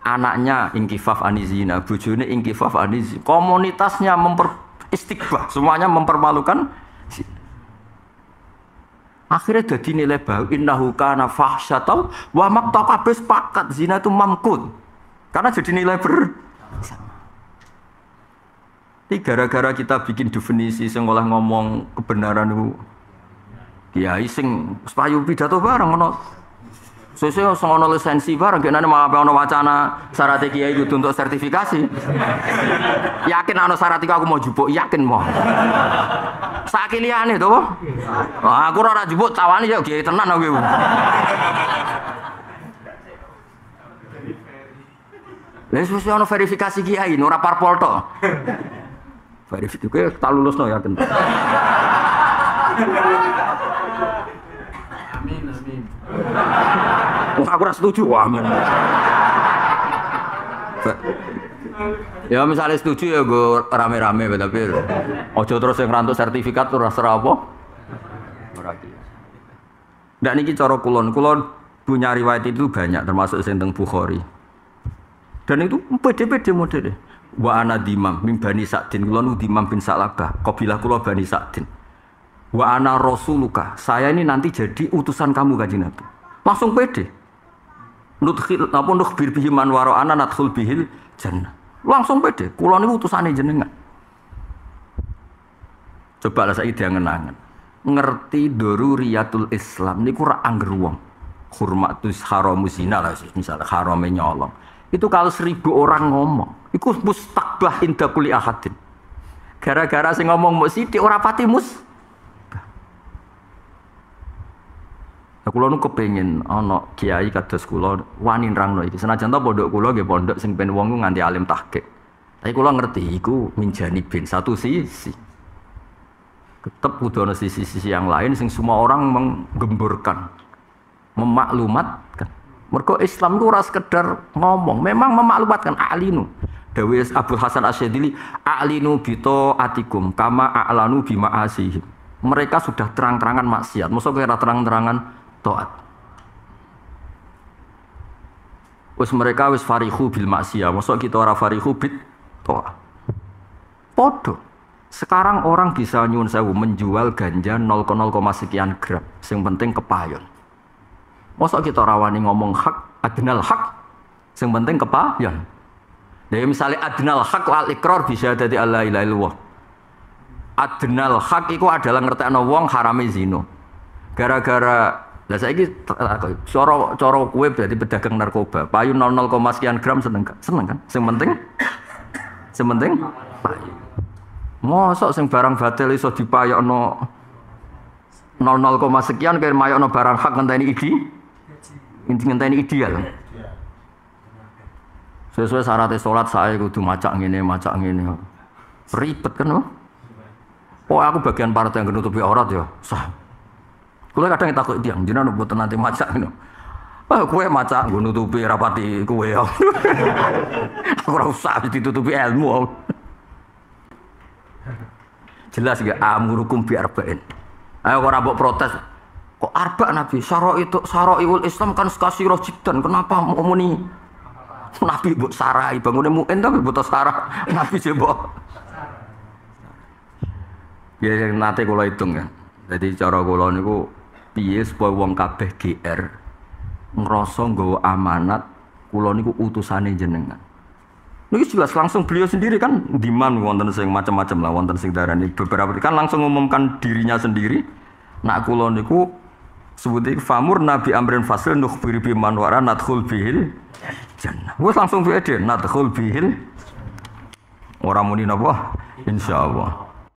anaknya ingkifaf anizina, bojone ingkifaf anizina, komunitasnya istighfar, semuanya mempermalukan. Akhirnya jadi nilai baru innahu kana fahsyatan wa maqta kabeh sepakat zina itu mamkut. Karena jadi nilai bersama. Ini gara-gara kita bikin definisi sing oleh ngomong kebenaran itu kiai sing payu pidato bareng ngono. Sesuk sing ono lisensi bareng genane malah ono wacana syarat kiai kudu untuk sertifikasi. Yakin ono syarat iku aku mau jupuk, yakin mau. Saiki liyane to, Po? Aku ora jupuk cawane ya kiai tenan aku. Lah wis ono verifikasi kiai, ora parpol to. Verifikasi kowe tak lulusno yakin. Amin amin. Aku ora setuju, amin. Ya misalnya setuju ya gue rame-rame tapi ojo terus yang rantuk sertifikat tuh rasa apa? Berarti. Dan ini cara kulon punya riwayat itu banyak termasuk tentang Bukhari. Dan itu pede-pede model. Wa ana dimam min Bani Sa'din, kulon dimam bin Salabah, kabilah kula Bani Sa'din. Wa ana rasuluka, saya ini nanti jadi utusan kamu kanjeng Nabi. Langsung pede. Nudkhil apa nukhbir bihi man wara'ana nadkhul bihil jannah. Langsung pede, kula niku utusane jenengan. Coba lah saiki diangen-angen. Ngerti daruriyatul Islam niku ora angger wong. Hurmatus haramus zina lah misalnya harame nyolong. Itu kalau 1000 orang ngomong, iku mustakbah inda kulli ahadin. Gara-gara sing ngomong muk sithik ora pati mus. Nah, kula nu kepengin ana kiai kados kula wani nerangno iki. Senajan ta pondok kula nggih pondok sing ben wong nganti alim tahqiq. Tapi kula ngerti iku minjani bin satu sisi. Tetep kudu ana sisi-sisi yang lain sing semua orang menggemburkan, memaklumatkan. Mergo Islam itu ora sekedar ngomong, memang memaklumatkan alinu. Dawei Abdul Hasan Asy-Syadzili, alinu bito atikum kama a'lanu bima'asihim. Mereka sudah terang-terangan maksiat, mosok kira terang-terangan taat. Wis mereka wis farihu bil maksiyah, mosok kita ora farihu bit taat. Podo. Sekarang orang bisa nyuwun sewu menjual ganja 0,0 sekian gram, sing penting kepayon. Mosok kita rawani ngomong hak, adnal hak, sing penting kepayon. Jadi misalnya adnal hak wal ikrar bisa jadi alla ilaha illallah. Adnal hak itu adalah ngertekno wong harame zina. Gara-gara lah saiki cara kowe berarti pedagang narkoba, payu 0,0 sekian gram seneng kan? Sing penting payu. Mosok sing barang batil iso dipayokno 0,0 sekian kaya mayokno barang hak ngenteni ngenteni ideal. Sesuai syarat salat saya kudu macak ngene. Ribet kan loh. Oh aku bagian partai yang nutupi aurat ya. Sah. Kulo kadang takut dia, jenengan mboten nanti macak ngono. Ah kowe macak nggo nutupi rapati kowe. Aku ora usah ditutupi ilmu. Jelas gak amurukum bi arba'in. Ayo ora mbok protes. Kok arba Nabi syara'iul Islam kan kasira jiddan. Kenapa mau muni Nabi mbok sarai bangune muen tapi mbok sarah. Nabi mbok. Ya nate kula hitung ya. Jadi cara kula niku piye supaya wong kabeh GR ngrasa nggawa amanat kula niku utusane jenengan. Niki jelas langsung beliau sendiri kan diman wonten sing macam-macam lah, wonten sing darani beberapa kan langsung ngumumkan dirinya sendiri. Nak kula niku sebuti famur nabi amrin fasil nukhbir bi man wara nadkhul bihil jannah. Wes langsung beda nadkhul bihil ora muni napa insyaallah.